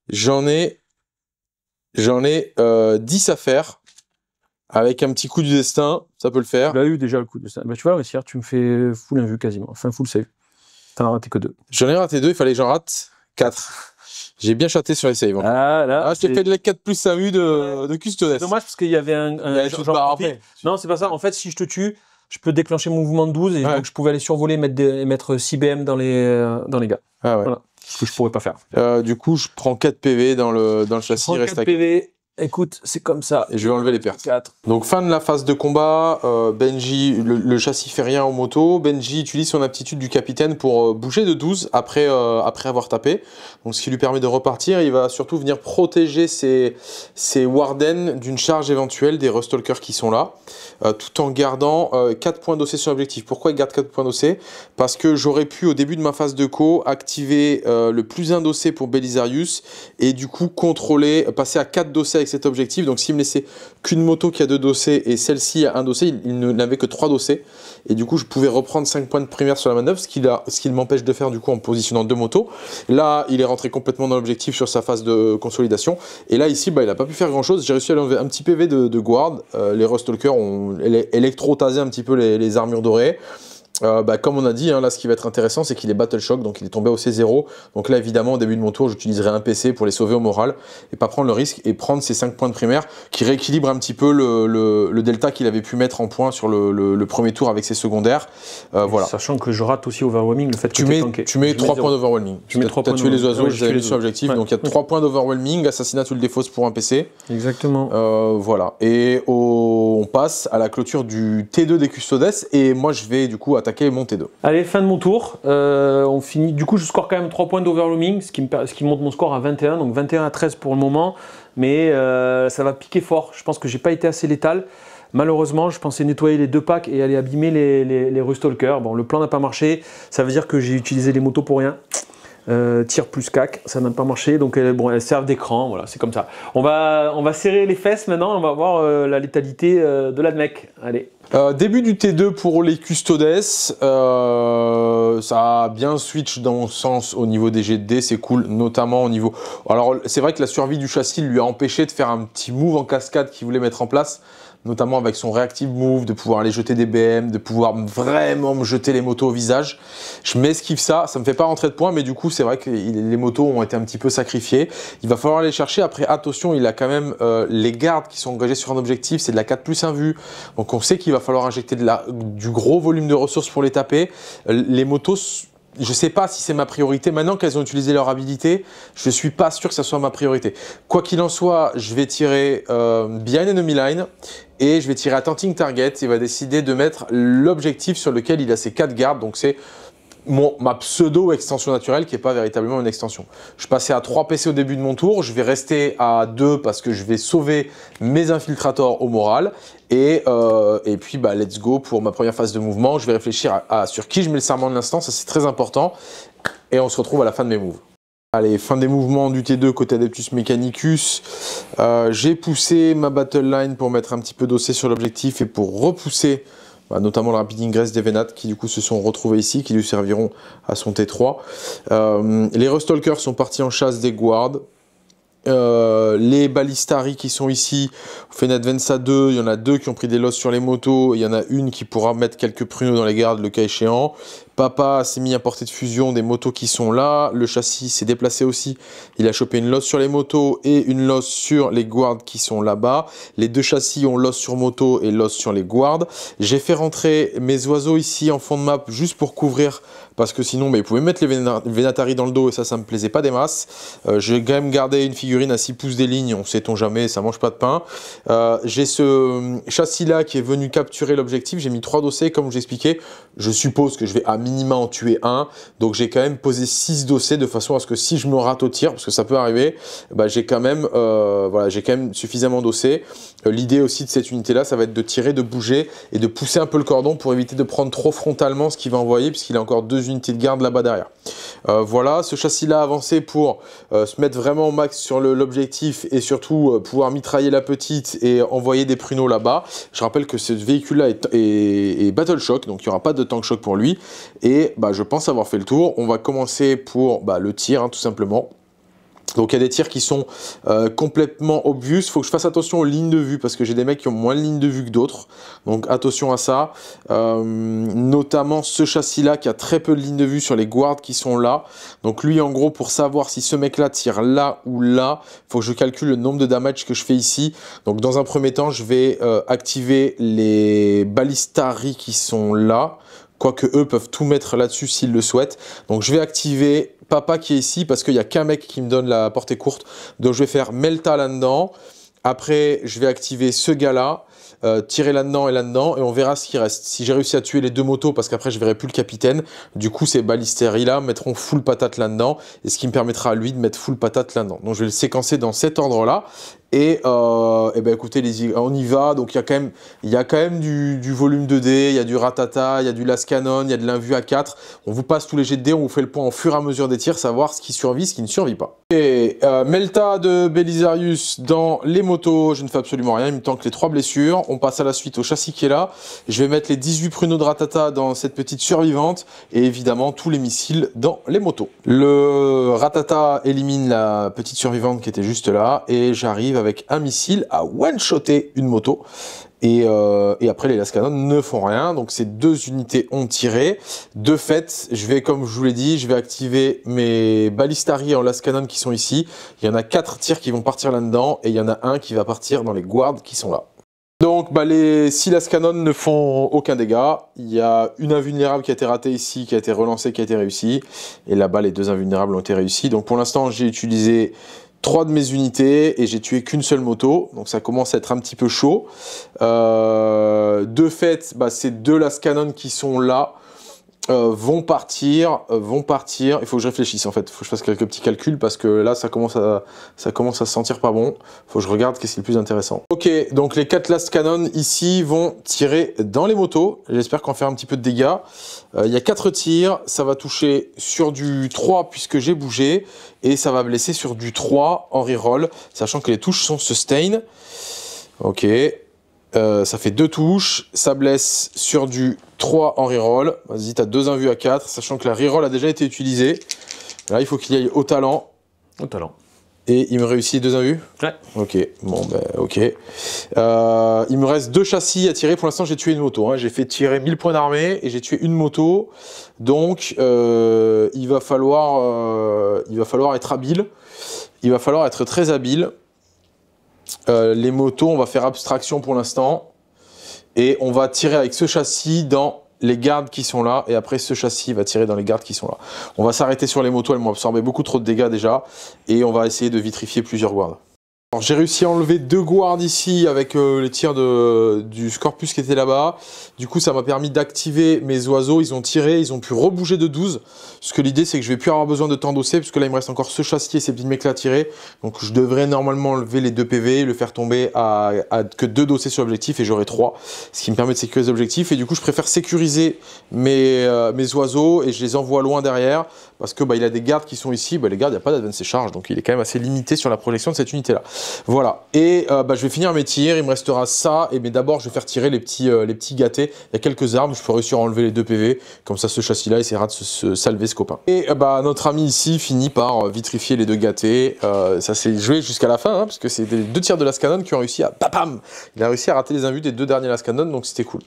J'en ai 10 à faire. Avec un petit coup du destin, ça peut le faire. Tu l'as eu déjà le coup de ça. Bah, tu vas réussir, tu me fais full invu quasiment. Enfin, full save. T'en as raté que 2. J'en ai raté 2, il fallait que j'en rate 4. J'ai bien chaté sur les saves. Hein. Ah, là. Ah, je t'ai fait de la 4 plus un U de Custodes. C'est dommage parce qu'il y avait un. Il y avait genre- tout genre- barre après. Non, c'est pas ça. En fait, si je te tue, je peux déclencher mon mouvement de 12 et Ouais. donc je pouvais aller survoler et mettre 6 BM dans les gars. Ah ouais. Voilà. Ce que je pourrais pas faire. Du coup, je prends 4 PV dans le châssis, il 34 reste à 4. PV. Écoute, c'est comme ça. Et je vais enlever les pertes. 4. Donc fin de la phase de combat, Benji, le châssis fait rien aux motos, Benji utilise son aptitude du capitaine pour bouger de 12 après avoir tapé, donc ce qui lui permet de repartir. Il va surtout venir protéger ses Warden d'une charge éventuelle des Rustalkers qui sont là, tout en gardant 4 points d'OC sur l'objectif. Pourquoi il garde 4 points d'OC? Parce que j'aurais pu au début de ma phase de co activer le plus 1 d'OC pour Belisarius et du coup passer à 4 d'OC avec cet objectif. Donc s'il me laissait qu'une moto qui a 2 dossés et celle-ci a 1 dossé, il n'avait que 3 dossés. Et du coup, je pouvais reprendre 5 points de primaire sur la manœuvre, ce qu'il m'empêche de faire du coup en positionnant 2 motos. Là, il est rentré complètement dans l'objectif sur sa phase de consolidation. Et là, ici, il n'a pas pu faire grand-chose. J'ai réussi à lui enlever un petit PV de guard. Les Rustalkers ont électro-tasé un petit peu les armures dorées. Comme on a dit, hein, là ce qui va être intéressant c'est qu'il est Battle Shock, donc il est tombé au C0, donc là évidemment au début de mon tour j'utiliserai un PC pour les sauver au moral et pas prendre le risque et prendre ces 5 points de primaire qui rééquilibrent un petit peu le delta qu'il avait pu mettre en point sur le premier tour avec ses secondaires. Voilà. Sachant que je rate aussi overwhelming le fait que Tu mets 3 points d'overwhelming. Je mets 3 T'as points tué les oiseaux, ouais, je les avais mis sur l'objectif, ouais. donc il y a 3 points d'overwhelming, assassinat tu le défausses pour un PC. Exactement. Voilà. Et on passe à la clôture du T2 des Custodes et moi je vais du coup attaquer mon T2. Allez, fin de mon tour. On finit. Du coup, je score quand même 3 points d'overwhelming, ce qui monte mon score à 21, donc 21 à 13 pour le moment. Mais ça va piquer fort. Je pense que j'ai pas été assez létal. Malheureusement, je pensais nettoyer les 2 packs et aller abîmer les Rustalkers. Bon, le plan n'a pas marché. Ça veut dire que j'ai utilisé les motos pour rien. Tir plus cac, ça n'a pas marché, donc elles servent d'écran, voilà, c'est comme ça. On va serrer les fesses maintenant, on va voir la létalité de la mec. Allez. Début du T2 pour les Custodes, ça a bien switch dans le sens au niveau des jets de dés, c'est cool, notamment au niveau... Alors c'est vrai que la survie du châssis lui a empêché de faire un petit move en cascade qu'il voulait mettre en place, notamment avec son reactive move, de pouvoir aller jeter des BM, de pouvoir vraiment me jeter les motos au visage. Je m'esquive ça, ça me fait pas rentrer de points, mais du coup c'est vrai que les motos ont été un petit peu sacrifiées. Il va falloir aller chercher. Après attention, il a quand même les gardes qui sont engagés sur un objectif, c'est de la 4+1 vue, donc on sait qu'il va falloir injecter du gros volume de ressources pour les taper. Les motos, je ne sais pas si c'est ma priorité. Maintenant qu'elles ont utilisé leur habilité, je ne suis pas sûr que ça soit ma priorité. Quoi qu'il en soit, je vais tirer Behind Enemy Line et je vais tirer Attempting Target. Il va décider de mettre l'objectif sur lequel il a ses 4 gardes. Donc c'est ma pseudo-extension naturelle qui n'est pas véritablement une extension. Je passais à 3 PC au début de mon tour, je vais rester à 2 parce que je vais sauver mes infiltrators au moral. Et puis bah, let's go pour ma première phase de mouvement. Je vais réfléchir sur qui je mets le serment de l'instant, ça c'est très important. Et on se retrouve à la fin de mes moves. Allez, fin des mouvements du T2 côté Adeptus Mechanicus. J'ai poussé ma battle line pour mettre un petit peu d'OC sur l'objectif et pour repousser notamment le Rapid Ingress des Venat qui du coup se sont retrouvés ici, qui lui serviront à son T3. Les Rustalkers sont partis en chasse des guards. Les Ballistari qui sont ici, on fait une advance à 2, il y en a 2 qui ont pris des losses sur les motos, il y en a une qui pourra mettre quelques pruneaux dans les gardes le cas échéant. Papa s'est mis à portée de fusion des motos qui sont là, le châssis s'est déplacé aussi, il a chopé une losse sur les motos et une losse sur les guards qui sont là-bas. Les 2 châssis ont losse sur moto et losse sur les guards. J'ai fait rentrer mes oiseaux ici en fond de map juste pour couvrir, parce que sinon ils pouvaient mettre les Venatari dans le dos et ça me plaisait pas des masses. J'ai quand même gardé une figurine à 6 pouces des lignes, on sait-on jamais, ça mange pas de pain. J'ai ce châssis là qui est venu capturer l'objectif, j'ai mis 3 dossiers comme j'expliquais, je suppose que je vais à minima en tuer un, donc j'ai quand même posé 6 dossiers de façon à ce que si je me rate au tir, parce que ça peut arriver, bah, j'ai quand même suffisamment d'OC. L'idée aussi de cette unité là, ça va être de tirer, de bouger et de pousser un peu le cordon pour éviter de prendre trop frontalement ce qu'il va envoyer, puisqu'il a encore 2 unités de garde là-bas derrière. Voilà, ce châssis là avancé pour se mettre vraiment au max sur l'objectif et surtout pouvoir mitrailler la petite et envoyer des pruneaux là-bas. Je rappelle que ce véhicule là est Battle Shock, donc il n'y aura pas de Tank Shock pour lui. Et bah, je pense avoir fait le tour. On va commencer pour le tir, hein, tout simplement. Donc il y a des tirs qui sont complètement obvious. Il faut que je fasse attention aux lignes de vue parce que j'ai des mecs qui ont moins de lignes de vue que d'autres. Donc attention à ça. Notamment ce châssis-là qui a très peu de lignes de vue sur les guards qui sont là. Donc lui, en gros, pour savoir si ce mec-là tire là ou là, il faut que je calcule le nombre de damage que je fais ici. Donc dans un premier temps, je vais activer les Ballistari qui sont là. Quoique eux peuvent tout mettre là-dessus s'ils le souhaitent. Donc je vais activer Papa qui est ici parce qu'il n'y a qu'un mec qui me donne la portée courte. Donc je vais faire Melta là-dedans. Après je vais activer ce gars-là. Tirer là-dedans et là-dedans et on verra ce qui reste. Si j'ai réussi à tuer les 2 motos parce qu'après je verrai plus le capitaine, du coup ces Ballisteri là mettront full patate là-dedans et ce qui me permettra à lui de mettre full patate là-dedans. Donc je vais le séquencer dans cet ordre là et ben écoutez, on y va. Donc il y a quand même du volume de dés, il y a du ratata, il y a du las canon, il y a de l'invue à 4. On vous passe tous les jets de dés, on vous fait le point au fur et à mesure des tirs, savoir ce qui survit, ce qui ne survit pas. Et Melta de Belisarius dans les motos, je ne fais absolument rien, il me tanque les 3 blessures. On passe à la suite au châssis qui est là. Je vais mettre les 18 pruneaux de ratata dans cette petite survivante et évidemment tous les missiles dans les motos. Le ratata élimine la petite survivante qui était juste là et j'arrive avec un missile à one-shotter une moto. Et après les las canons ne font rien, donc ces 2 unités ont tiré. De fait, je vais, comme je vous l'ai dit, je vais activer mes Ballistari en las cannon qui sont ici. Il y en a 4 tirs qui vont partir là-dedans et il y en a un qui va partir dans les guards qui sont là. Donc les 6 las cannon ne font aucun dégât. Il y a une invulnérable qui a été ratée ici, qui a été relancée, qui a été réussie. Et là-bas, les 2 invulnérables ont été réussis. Donc pour l'instant, j'ai utilisé 3 de mes unités et j'ai tué qu'une seule moto, donc ça commence à être un petit peu chaud. De fait, ces 2 las cannon qui sont là vont partir. Il faut que je réfléchisse en fait, il faut que je fasse quelques petits calculs parce que là ça commence à se sentir pas bon. Il faut que je regarde qu'est-ce qui est le plus intéressant. Ok, donc les 4 las cannon ici vont tirer dans les motos. J'espère qu'on va faire un petit peu de dégâts. Il y a 4 tirs, ça va toucher sur du 3 puisque j'ai bougé et ça va blesser sur du 3 en reroll, sachant que les touches sont sustain. Ok. Ça fait 2 touches, ça blesse sur du 3 en reroll. Vas-y, t'as 2 invus à 4, sachant que la reroll a déjà été utilisée. Là, il faut qu'il y aille au talent. Au talent. Et il me réussit 2 invus? Ouais. Ok, bon ben ok. Il me reste 2 châssis à tirer. Pour l'instant, j'ai tué une moto. Hein. J'ai fait tirer 1000 points d'armée et j'ai tué une moto. Donc, il va falloir être habile. Il va falloir être très habile. Les motos, on va faire abstraction pour l'instant. Et on va tirer avec ce châssis dans les gardes qui sont là, et après ce châssis va tirer dans les gardes qui sont là. On va s'arrêter sur les motos, elles m'ont absorbé beaucoup trop de dégâts déjà, et on va essayer de vitrifier plusieurs guards. Alors j'ai réussi à enlever 2 guards ici avec les tirs du Scorpus qui était là-bas. Du coup ça m'a permis d'activer mes oiseaux, ils ont tiré, ils ont pu rebouger de 12. Parce que l'idée c'est que je vais plus avoir besoin de t'endosser, parce que là il me reste encore ce châssis et ces petits mecs là à tirer. Donc je devrais normalement enlever les 2 PV, le faire tomber à que 2 dossés sur l'objectif et j'aurai 3. Ce qui me permet de sécuriser l'objectif. Et du coup je préfère sécuriser mes oiseaux et je les envoie loin derrière. Parce que il a des gardes qui sont ici, les gardes il n'y a pas d'advance charge, donc il est quand même assez limité sur la projection de cette unité là. Voilà, et je vais finir mes tirs, il me restera ça, mais d'abord je vais faire tirer les petits gâtés. Il y a quelques armes, je peux réussir à enlever les 2 PV, comme ça ce châssis là essaiera de se salver ce copain. Et notre ami ici finit par vitrifier les 2 gâtés, ça s'est joué jusqu'à la fin, hein, parce que c'est les 2 tirs de Lascanon qui ont réussi à bam. Il a réussi à rater les invus des 2 derniers Lascanon, donc c'était cool.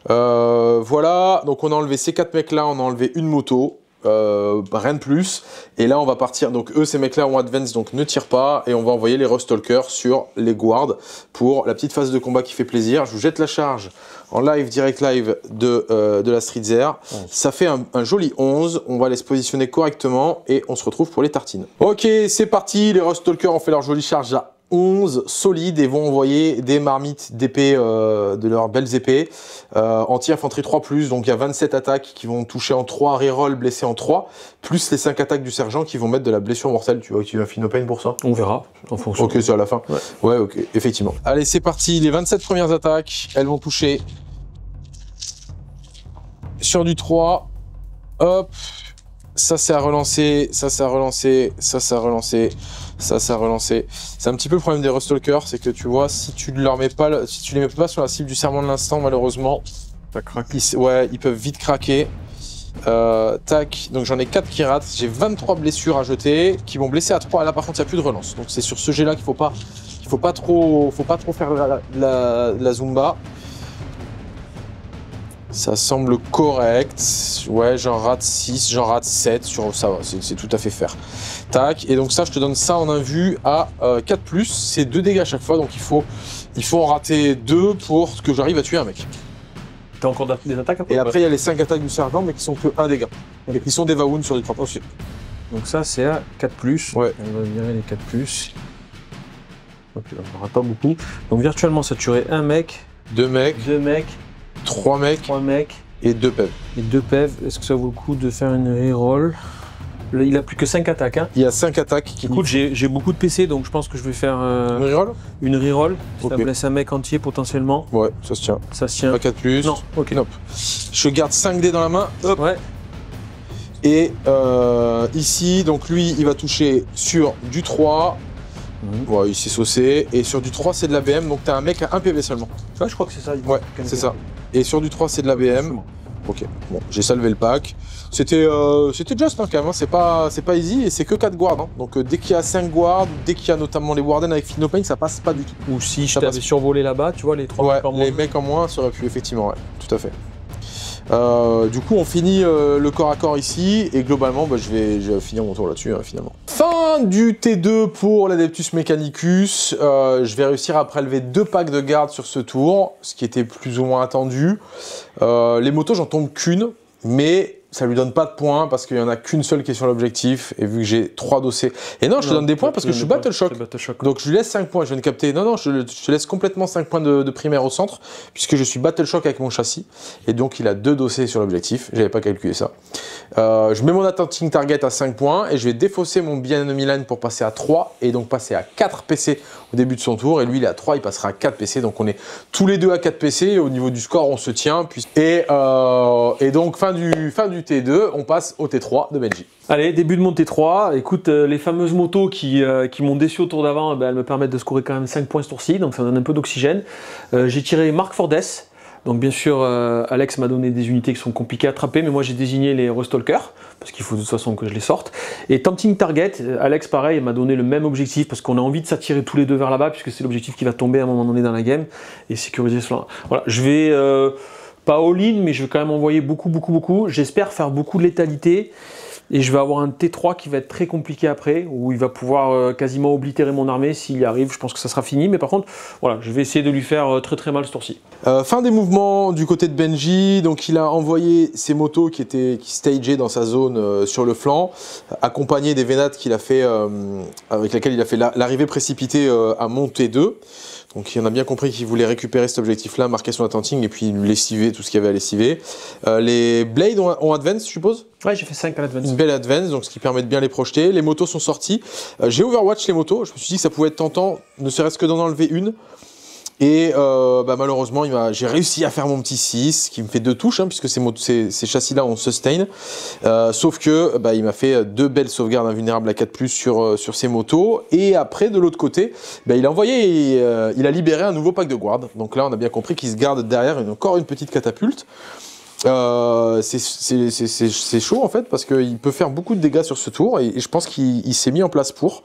Voilà, donc on a enlevé ces 4 mecs là, on a enlevé une moto. Rien de plus, et là on va partir, donc eux ces mecs là ont advance donc ne tirent pas, et on va envoyer les Rustalkers sur les guards pour la petite phase de combat qui fait plaisir. Je vous jette la charge en live, direct live de la Streetzer. Ça fait un joli 11, on va les se positionner correctement et on se retrouve pour les tartines. Ok, c'est parti, les Rustalkers ont fait leur jolie charge à 11 solides et vont envoyer des marmites d'épée, de leurs belles épées, anti-infanterie 3+, donc il y a 27 attaques qui vont toucher en 3, reroll blessé en 3, plus les 5 attaques du sergent qui vont mettre de la blessure mortelle. Tu vois qu'il y a un Phinopain pour ça? On verra, en fonction. Ok, c'est à la fin. Ouais, ok, effectivement. Allez, c'est parti, les 27 premières attaques, elles vont toucher sur du 3, hop. Ça c'est à relancer, ça c'est à relancer, ça c'est à relancer, ça c'est à relancer. C'est un petit peu le problème des Rustalkers, c'est que tu vois, si tu ne leur mets pas, si tu les mets pas sur la cible du serment de l'instant, malheureusement, ça craque. Ils peuvent vite craquer. Tac, donc j'en ai 4 qui ratent, j'ai 23 blessures à jeter, qui vont blesser à 3. Là par contre il n'y a plus de relance, donc c'est sur ce jet là qu'il faut pas trop faire la Zumba. Ça semble correct. Ouais, j'en rate 6, j'en rate 7. Ça va, c'est tout à fait fair. Tac. Et donc ça, je te donne ça en invue à 4+. C'est 2 dégâts à chaque fois. Donc il faut en rater 2 pour que j'arrive à tuer un mec. T'as encore des attaques après? Et après, il y a les 5 attaques du sergent, mais qui sont que 1 dégât. Et qui sont des Vaoun sur les 3 aussi. Donc ça, c'est à 4+. Ouais. On va virer les 4+. Ok, on n'aura pas beaucoup. Donc virtuellement, ça tuerait un mec. 2 mecs. 2 mecs. 3 mecs. 3 mecs. Et 2 pèves. Et 2 pèves. Est-ce que ça vaut le coup de faire une reroll? Là, il a plus que 5 attaques. Hein. Il y a 5 attaques qui Écoute, j'ai beaucoup de PC, donc je pense que je vais faire une reroll. Une reroll. Ça Okay. me laisse un mec entier potentiellement. Ouais, ça se tient. Ça se tient. Pas 4+. Non, ok. Nope. Je garde 5 dés dans la main. Hop. Ouais. Et ici, donc lui, il va toucher sur du 3. Ouais, il s'est saucé. Et sur du 3, c'est de la BM. Donc t'as un mec à 1 PV seulement. Ouais, je crois que c'est ça. Ouais, c'est ça. Et sur du 3, c'est de la BM. Ok, bon, j'ai salvé le pack. C'était just hein, quand même, hein. C'est pas easy et c'est que 4 guards. Hein. Donc dès qu'il y a 5 guards, dès qu'il y a notamment les Warden avec Phinopain, ça passe pas du tout. Ou si je t'avais survolé là-bas, tu vois, les 3 mecs en moins. Les mecs en moins, ça aurait pu, effectivement, ouais, tout à fait. Du coup, on finit le corps à corps ici, et globalement, je vais finir mon tour là-dessus, hein, finalement. Fin du T2 pour l'Adeptus Mechanicus. Je vais réussir à prélever 2 packs de garde sur ce tour, ce qui était plus ou moins attendu. Les motos, j'en tombe qu'une, mais ça lui donne pas de points parce qu'il y en a qu'une seule qui est sur l'objectif, et vu que j'ai 3 dossiers. Et non, je te donne des points parce que je suis Battle Shock. Donc je lui laisse 5 points, je viens de capter. Non, je te laisse complètement 5 points de primaire au centre, puisque je suis Battle Shock avec mon châssis. Et donc il a 2 dossiers sur l'objectif, j'avais pas calculé ça. Je mets mon attempting target à 5 points, et je vais défausser mon Bien Enemy Line pour passer à 3, et donc passer à 4 PC au début de son tour. Et lui il est à 3, il passera à 4 PC, donc on est tous les deux à 4 PC, et au niveau du score on se tient. Et donc fin du T2, on passe au T3 de Benji. Allez, début de mon T3. Écoute, les fameuses motos qui m'ont déçu au tour d'avant, elles me permettent de scorer quand même 5 points ce tour-ci, donc ça donne un peu d'oxygène. J'ai tiré Mark for Death. Donc bien sûr, Alex m'a donné des unités qui sont compliquées à attraper, mais moi j'ai désigné les Rustalkers, parce qu'il faut de toute façon que je les sorte. Et Tempting Target, Alex pareil, m'a donné le même objectif, parce qu'on a envie de s'attirer tous les deux vers là-bas, puisque c'est l'objectif qui va tomber à un moment donné dans la game, et sécuriser cela. Voilà, je vais pas all-in, mais je vais quand même envoyer beaucoup. J'espère faire beaucoup de létalité. Et je vais avoir un T3 qui va être très compliqué après, où il va pouvoir quasiment oblitérer mon armée. S'il y arrive, je pense que ça sera fini. Mais par contre, voilà, je vais essayer de lui faire très mal ce tour-ci. Fin des mouvements du côté de Benji. Donc il a envoyé ses motos qui stageaient dans sa zone sur le flanc, accompagné des Vénates qu'il a fait, avec lesquels il a fait l'arrivée précipitée à Montée 2. Donc il en a bien compris qu'il voulait récupérer cet objectif-là, marquer son attenting et puis lessiver tout ce qu'il y avait à lessiver. Les Blades ont advance, je suppose? Ouais, j'ai fait 5 à l'advance. Une belle advance, donc ce qui permet de bien les projeter. Les motos sont sorties. J'ai Overwatch les motos. Je me suis dit que ça pouvait être tentant, ne serait-ce que d'en enlever une. Et malheureusement, j'ai réussi à faire mon petit 6, qui me fait 2 touches, hein, puisque ces châssis-là ont sustain. Sauf que il m'a fait 2 belles sauvegardes invulnérables à 4+, sur ces motos. Et après, de l'autre côté, il a envoyé, il a libéré un nouveau pack de guard. Donc là, on a bien compris qu'il se garde derrière encore une petite catapulte. C'est chaud en fait parce qu'il peut faire beaucoup de dégâts sur ce tour et je pense qu'il s'est mis en place pour.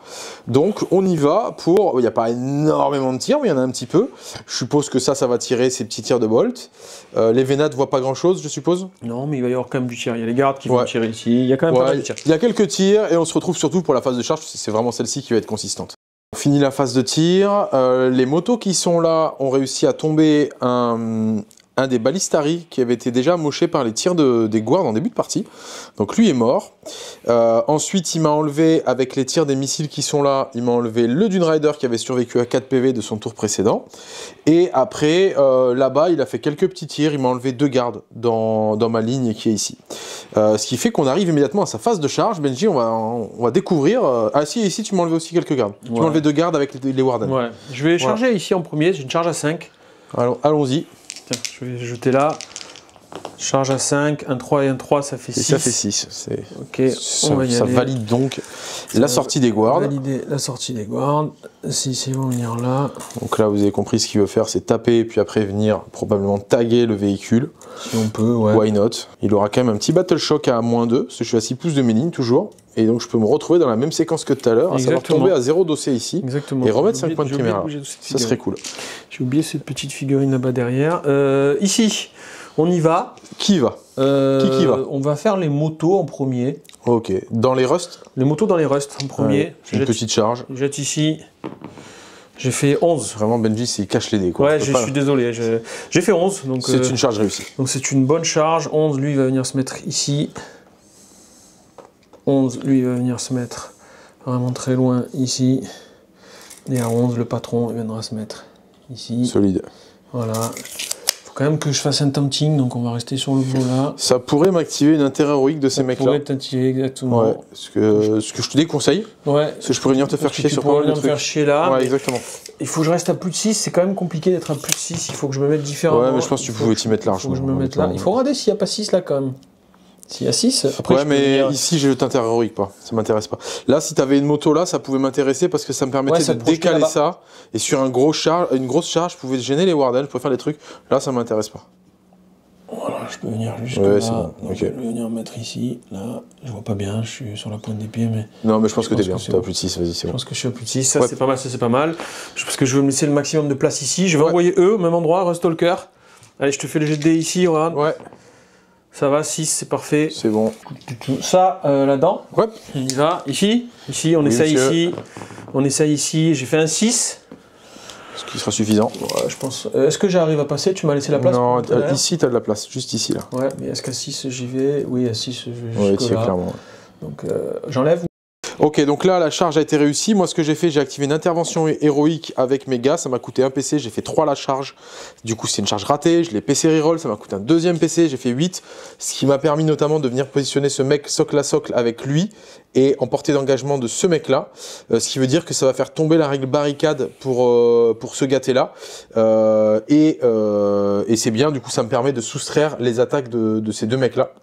Donc on y va pour. Il n'y a pas énormément de tirs, mais il y en a un petit peu. Je suppose que ça va tirer ces petits tirs de bolt. Les Vénates ne voient pas grand chose, je suppose. Non, mais il va y avoir quand même du tir. Il y a les gardes qui vont tirer ici. Il y a quand même pas mal de tirs. Il y a quelques tirs et on se retrouve surtout pour la phase de charge. C'est vraiment celle-ci qui va être consistante. On finit la phase de tir. Les motos qui sont là ont réussi à tomber un des Ballistari qui avait été déjà moché par les tirs des guards en début de partie. Donc lui est mort. Ensuite, il m'a enlevé, avec les tirs des missiles qui sont là, il m'a enlevé le Dune Rider qui avait survécu à 4 PV de son tour précédent. Et après, là-bas, il a fait quelques petits tirs. Il m'a enlevé 2 gardes dans ma ligne qui est ici. Ce qui fait qu'on arrive immédiatement à sa phase de charge. Benji, on va découvrir... Ah si, ici, tu m'as enlevé aussi quelques gardes. Tu m'as enlevé 2 gardes avec les Warden. Ouais. Je vais charger ici en premier. J'ai une charge à 5. Allons-y. Je vais jeter là. Charge à 5, un 3 et un 3, ça fait 6. Ça fait 6. Ok, ça valide donc la sortie des guards. Valider la sortie des guards. Si c'est bon, venir là. Donc là, vous avez compris ce qu'il veut faire, c'est taper et puis après venir probablement taguer le véhicule. Si on peut, ouais. Why not? Il aura quand même un petit battle shock à -2, parce que je suis à 6 pouces de mes lignes toujours. Et donc je peux me retrouver dans la même séquence que tout à l'heure, à savoir tomber à 0 dossier ici. Exactement. Et remettre 5 points de primaire. Ça serait cool. J'ai oublié cette petite figurine là-bas derrière. Ici, on y va. Qui va? Qui va? On va faire les motos en premier. Ok. Dans les rusts? Les motos dans les rusts en premier. Une petite charge. Je jette ici. J'ai fait 11. Vraiment, Benji, c'est cache les dés, quoi. Ouais, je suis désolé. J'ai fait 11. C'est une charge réussie. Donc c'est une bonne charge. 11, lui, il va venir se mettre ici. 11, lui, il va venir se mettre vraiment très loin ici. Et à 11, le patron, il viendra se mettre ici. Solide. Voilà. Faut quand même que je fasse un tempting, donc on va rester sur le bout là. Ça pourrait m'activer une intérêt héroïque de ces mecs-là. Ça pourrait t'activer, exactement. Ouais, ce que je te déconseille. Ouais. Parce que je pourrais venir te faire chier sur pas mal de trucs. Me faire chier là. Ouais, exactement. Il faut que je reste à plus de 6, c'est quand même compliqué d'être à plus de 6, il faut que je me mette différemment. Ouais, mais je pense que tu pouvais t'y mettre largement. Il faut que je me mette là. Il faut regarder s'il n'y a pas 6 là quand même. S'il y a 6, après ouais, mais ici, j'ai le t'intérêt héroïque pas. Ça m'intéresse pas. Là, si t'avais une moto là, ça pouvait m'intéresser parce que ça me permettait de décaler ça. Et sur une grosse charge, je pouvais gêner les Warden, je pouvais faire des trucs. Là, ça m'intéresse pas. Voilà, je peux venir jusque là. Bon. Okay. Je vais venir mettre ici. Là, je vois pas bien, je suis sur la pointe des pieds. Mais non, mais je pense que t'es bien. T'es à plus de 6, vas-y, c'est bon. Je pense que je suis à plus de 6. Ça, c'est pas mal, ça, c'est pas mal. Parce que je veux me laisser le maximum de place ici. Je vais envoyer eux au même endroit, Rustalker. Allez, je te fais le jet de dés ici, regarde. Ouais. Ça va, 6, c'est parfait. C'est bon. Ça, là-dedans. Ouais. On y va. Ici, on essaye ici. On essaye ici. J'ai fait un 6. Ce qui sera suffisant. Ouais, je pense. Est-ce que j'arrive à passer? Tu m'as laissé la place? Non, ici, tu as de la place. Juste ici, là. Ouais, mais est-ce qu'à 6, j'y vais? Oui, à 6, je vais jusque là. Clairement. Ouais. Donc, j'enlève. Ok, donc là, la charge a été réussie. Moi, ce que j'ai fait, j'ai activé une intervention héroïque avec mes gars. Ça m'a coûté un PC, j'ai fait 3 à la charge. Du coup, c'est une charge ratée. Je l'ai PC reroll, ça m'a coûté un deuxième PC, j'ai fait 8. Ce qui m'a permis notamment de venir positionner ce mec socle à socle avec lui et en portée d'engagement de ce mec-là. Ce qui veut dire que ça va faire tomber la règle barricade pour se gâter là. Et c'est bien, du coup, ça me permet de soustraire les attaques de ces deux mecs-là.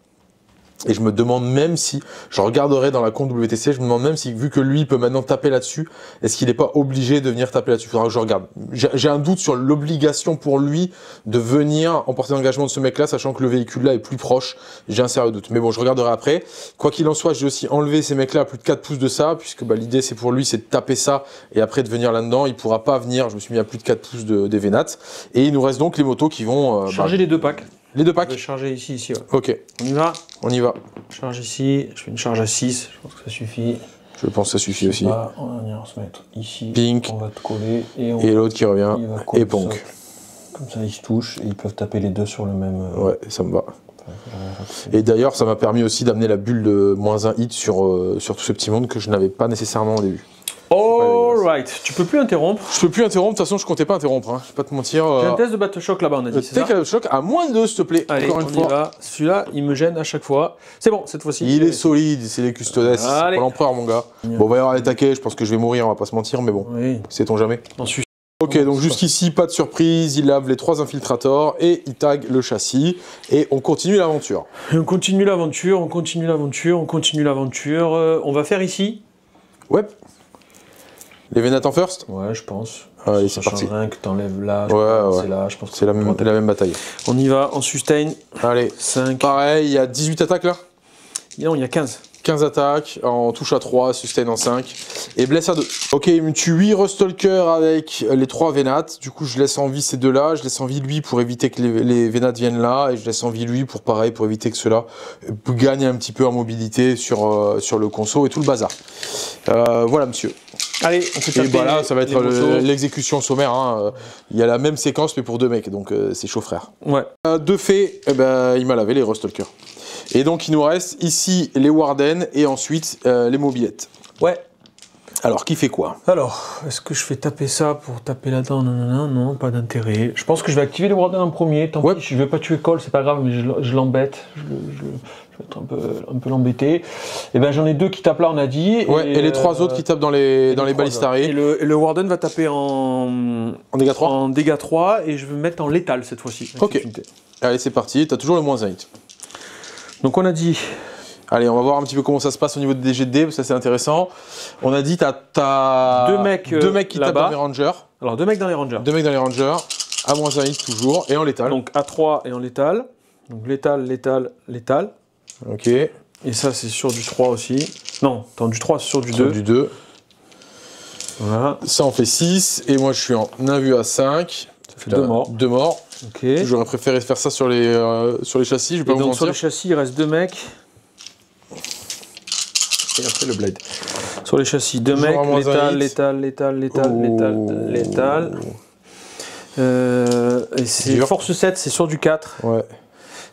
Et je me demande même si, je regarderai dans la compte WTC, je me demande même si, vu que lui peut maintenant taper là-dessus, est-ce qu'il n'est pas obligé de venir taper là-dessus? Faudra que je regarde. J'ai un doute sur l'obligation pour lui de venir emporter l'engagement de ce mec-là, sachant que le véhicule là est plus proche. J'ai un sérieux doute. Mais bon, je regarderai après. Quoi qu'il en soit, j'ai aussi enlevé ces mecs-là à plus de 4 pouces de ça, puisque bah, l'idée c'est pour lui, c'est de taper ça et après de venir là-dedans. Il pourra pas venir, je me suis mis à plus de 4 pouces des Vénats. Et il nous reste donc les motos qui vont... Charger les 2 packs. Les 2 Je vais packs. charger ici, ouais. Ok, On y va? on y va. Charge ici, je fais une charge à 6, je pense que ça suffit. Je pense que ça suffit aussi. Là, on va venir se mettre ici, Pink. on va te coller et on Et l'autre qui revient, il va coller et Ponk. ça. Comme ça, ils se touchent et ils peuvent taper les deux sur le même... Ouais, ça me va. Et d'ailleurs, ça m'a permis aussi d'amener la bulle de -1 hit sur tout ce petit monde que je n'avais pas nécessairement au début. Alright, tu peux plus interrompre. Je peux plus interrompre, de toute façon je comptais pas interrompre, hein. Je vais pas te mentir. J'ai un test de Battle Shock là-bas, on a dit, c'est ça? Take Shock à -2 s'il te plaît, Allez, encore une on fois. y va. Celui-là, il me gêne à chaque fois. C'est bon, cette fois-ci. Il est solide, c'est les custodes, c'est Allez. pas l'empereur mon gars. Bon, on va y avoir les taquets, je pense que je vais mourir, on va pas se mentir, mais bon, Oui, sait-on jamais. ensuite. Ok, donc jusqu'ici, pas de surprise, il lave les 3 infiltrators et il tag le châssis. Et on continue l'aventure. On continue l'aventure, on continue l'aventure, on continue l'aventure. On va faire ici. Ouais. Les Vénats en first. Ouais, je pense. Allez, Ça c'est parti. change rien que t'enlèves là. Ouais. C'est là, je pense que C'est la même bataille. On y va, en sustain. Allez, 5. pareil, il y a 18 attaques là. Non, il y a 15. 15 attaques, en touche à 3, sustain en 5, et blesse à 2. Ok, il me tue 8 Rustalker avec les 3 Vénats. Du coup, je laisse en vie ces deux-là. Je laisse en vie lui pour éviter que les Vénats viennent là. Et je laisse en vie lui pour pareil, pour éviter que ceux-là gagnent un petit peu en mobilité sur le conso et tout le bazar. Voilà, monsieur. Allez, on fait Et taper bah là, ça va être motos. l'exécution sommaire. Hein. Il y a la même séquence, mais pour 2 mecs. Donc, c'est chaud, frère. Ouais. De fait, eh ben, il m'a lavé les Rustalker. Et donc il nous reste ici les Warden et ensuite les mobilettes. Ouais. Alors qui fait quoi? Alors, est-ce que je fais taper ça pour taper là-dedans? Non, pas d'intérêt. Je pense que je vais activer les Warden en premier. Tant pis, je vais pas tuer Cole, c'est pas grave, mais je l'embête. Je vais être un peu l'embêter. Et ben j'en ai 2 qui tapent là, on a dit. Ouais, et les 3 autres qui tapent dans les balistarés. Et le Warden va taper en dégâts 3. En dégâts 3 et je vais me mettre en létal cette fois-ci. Ok. Allez, c'est parti. T'as toujours le -1 hit. Donc on a dit... Allez, on va voir un petit peu comment ça se passe au niveau des DGD, ça c'est intéressant. On a dit t'as 2 mecs, qui tapent dans les rangers. Alors 2 mecs dans les rangers. 2 mecs dans les rangers, à -1 hit toujours, et en létal. Donc à 3 et en létal. Donc létal. Ok. Et ça c'est sur du 3 aussi. Non, attends, du 3 sur du 2. Du 2. Voilà. Ça en fait 6, et moi je suis en invue à 5. Ça fait 2 morts. 2 morts. Ok. J'aurais préféré faire ça sur les châssis, je vais pas Et vous donc mentir. sur les châssis il reste 2 mecs. Et après le blade. Sur les châssis, 2 mecs, létal. Et c'est Dur. force 7, c'est sur du 4. Ouais.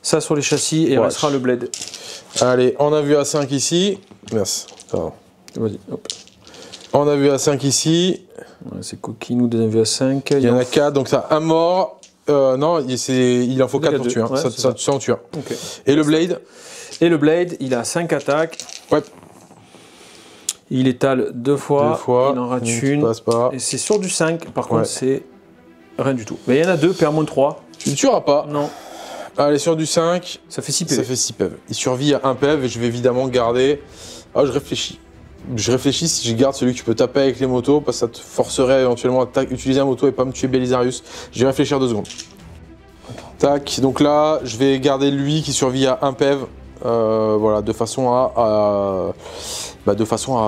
Ça sur les châssis et il restera le blade. Allez, on a vu à 5 ici. Merci. Vas-y, hop. On a vu à 5 ici. Ouais, c'est coquinou des invus à 5. Il y en a 4, donc ça un mort. Non, il en faut 4 pour tuer. Hein. Ouais, ça en tue un. Okay. Et le blade? Et le blade, il a 5 attaques. Ouais. Il étale 2 fois. 2 fois. Il en rate une. Passe pas. Et c'est sur du 5. Par contre, c'est rien du tout. Mais il y en a 2, PR-3. Tu ne tueras pas. Non. Allez, sur du 5. Ça fait 6 PV. Ça fait 6 PV. Il survit à 1 PV et je vais évidemment garder. Ah, je réfléchis. Je réfléchis si je garde celui que tu peux taper avec les motos parce que ça te forcerait éventuellement à utiliser un moto et pas me tuer Belisarius. Je vais réfléchir 2 secondes. Tac, donc là, je vais garder lui qui survit à 1 PV. Voilà, de façon à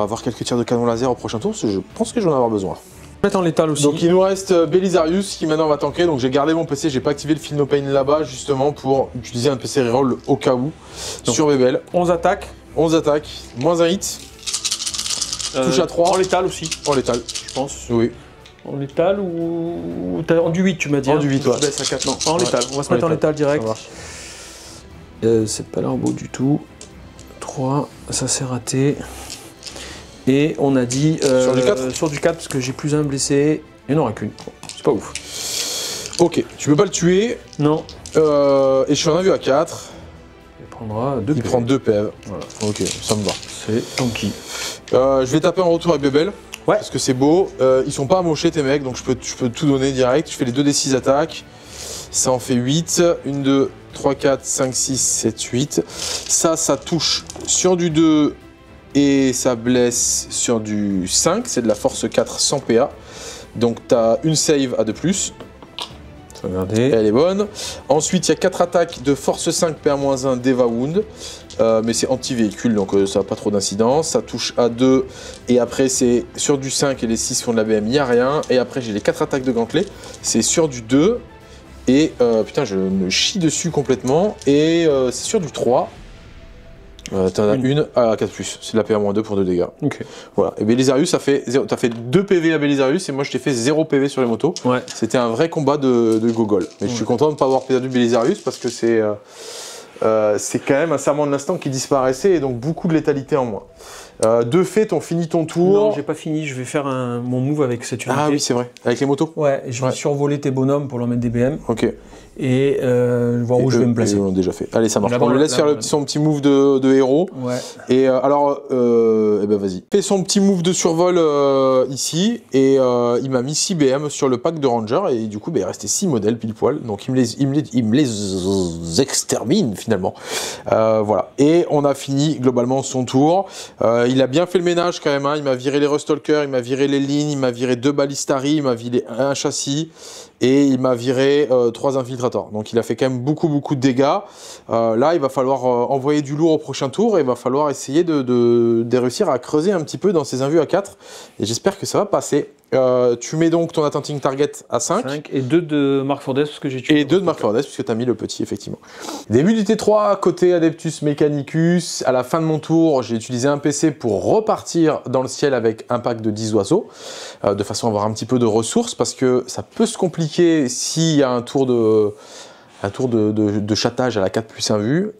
avoir quelques tirs de canon laser au prochain tour, parce que je pense que je vais en avoir besoin. Mettre en létal aussi. Donc il nous reste Belisarius qui maintenant va tanker, donc j'ai gardé mon PC, j'ai pas activé le Feel No Pain là-bas justement pour utiliser un PC reroll au cas où. Donc, sur Bebel. 11 attaques. 11 attaques, -1 hit. Touche à 3. En létal aussi, En létal. je pense. Oui. En létal ou... En du 8 tu m'as dit. En du 8, ouais. Je baisse à 4. Non, en létal. On va se mettre en létal direct. Ça marche. C'est pas l'air beau du tout. 3, ça c'est raté. Et on a dit sur du 4 sur du 4 parce que j'ai plus un blessé. Il n'y en aura qu'une. C'est pas ouf. Ok, tu peux pas le tuer. Non. Et je suis en vue à 4. Il prendra 2 Il prend 2 PV. Voilà. Ok, ça me va. C'est tanky. Je vais taper en retour avec Bebel. Ouais. Parce que c'est beau. Ils sont pas amochés tes mecs, donc je peux tout donner direct. Je fais les 2d6 attaques. Ça en fait 8. 1, 2, 3, 4, 5, 6, 7, 8. Ça touche sur du 2 et ça blesse sur du 5. C'est de la force 4 sans PA. Donc tu as une save à 2+. Regardez. Elle est bonne. Ensuite, il y a 4 attaques de force 5 PA-1 d'Eva Wound. Mais c'est anti-véhicule, donc ça n'a pas trop d'incidence. Ça touche à 2. Et après, c'est sur du 5 et les 6 font de la BM, il n'y a rien. Et après, j'ai les 4 attaques de gantelet. C'est sur du 2. Et putain, je me chie dessus complètement. Et c'est sur du 3. T'en as une à 4+, c'est de la PA-2 pour 2 dégâts. Ok. Voilà. Et Belisarius, t'as fait 2 PV à Belisarius et moi je t'ai fait 0 PV sur les motos. Ouais. C'était un vrai combat de gogol. Mais je suis content de ne pas avoir perdu Belisarius parce que c'est quand même un serment de l'instant qui disparaissait et donc beaucoup de létalité en moins. De fait, on finit ton tour. Non, j'ai pas fini, je vais faire mon move avec cette unité. Ah oui, c'est vrai, avec les motos. Ouais, je vais survoler tes bonhommes pour leur mettre des BM. Ok. Et voir où je vais me placer. Ils l'ont déjà fait. Allez, ça marche. D'abord, On le laisse faire son petit move de héros. Ouais. Et alors, eh ben vas-y. Fait son petit move de survol ici. Et il m'a mis 6 BM sur le pack de Ranger. Et du coup, il restait 6 modèles pile poil. Donc il me les extermine finalement. Voilà. Et on a fini globalement son tour. Il a bien fait le ménage quand même. Hein. Il m'a viré les Rustalkers, il m'a viré les lignes, il m'a viré 2 Ballistari, il m'a viré un châssis. Et il m'a viré 3 infiltrators. Donc il a fait quand même beaucoup de dégâts. Là, il va falloir envoyer du lourd au prochain tour. Et il va falloir essayer de réussir à creuser un petit peu dans ces invus à 4. Et j'espère que ça va passer. Tu mets donc ton attempting target à 5. Et 2 de Mark Fordes, parce que j'ai tué. Et 2 de Mark Fordes, puisque tu as mis le petit, effectivement. Début du T3, côté Adeptus Mechanicus. À la fin de mon tour, j'ai utilisé un PC pour repartir dans le ciel avec un pack de 10 oiseaux. De façon à avoir un petit peu de ressources, parce que ça peut se compliquer s'il y a un tour de chattage à la 4+1 vue.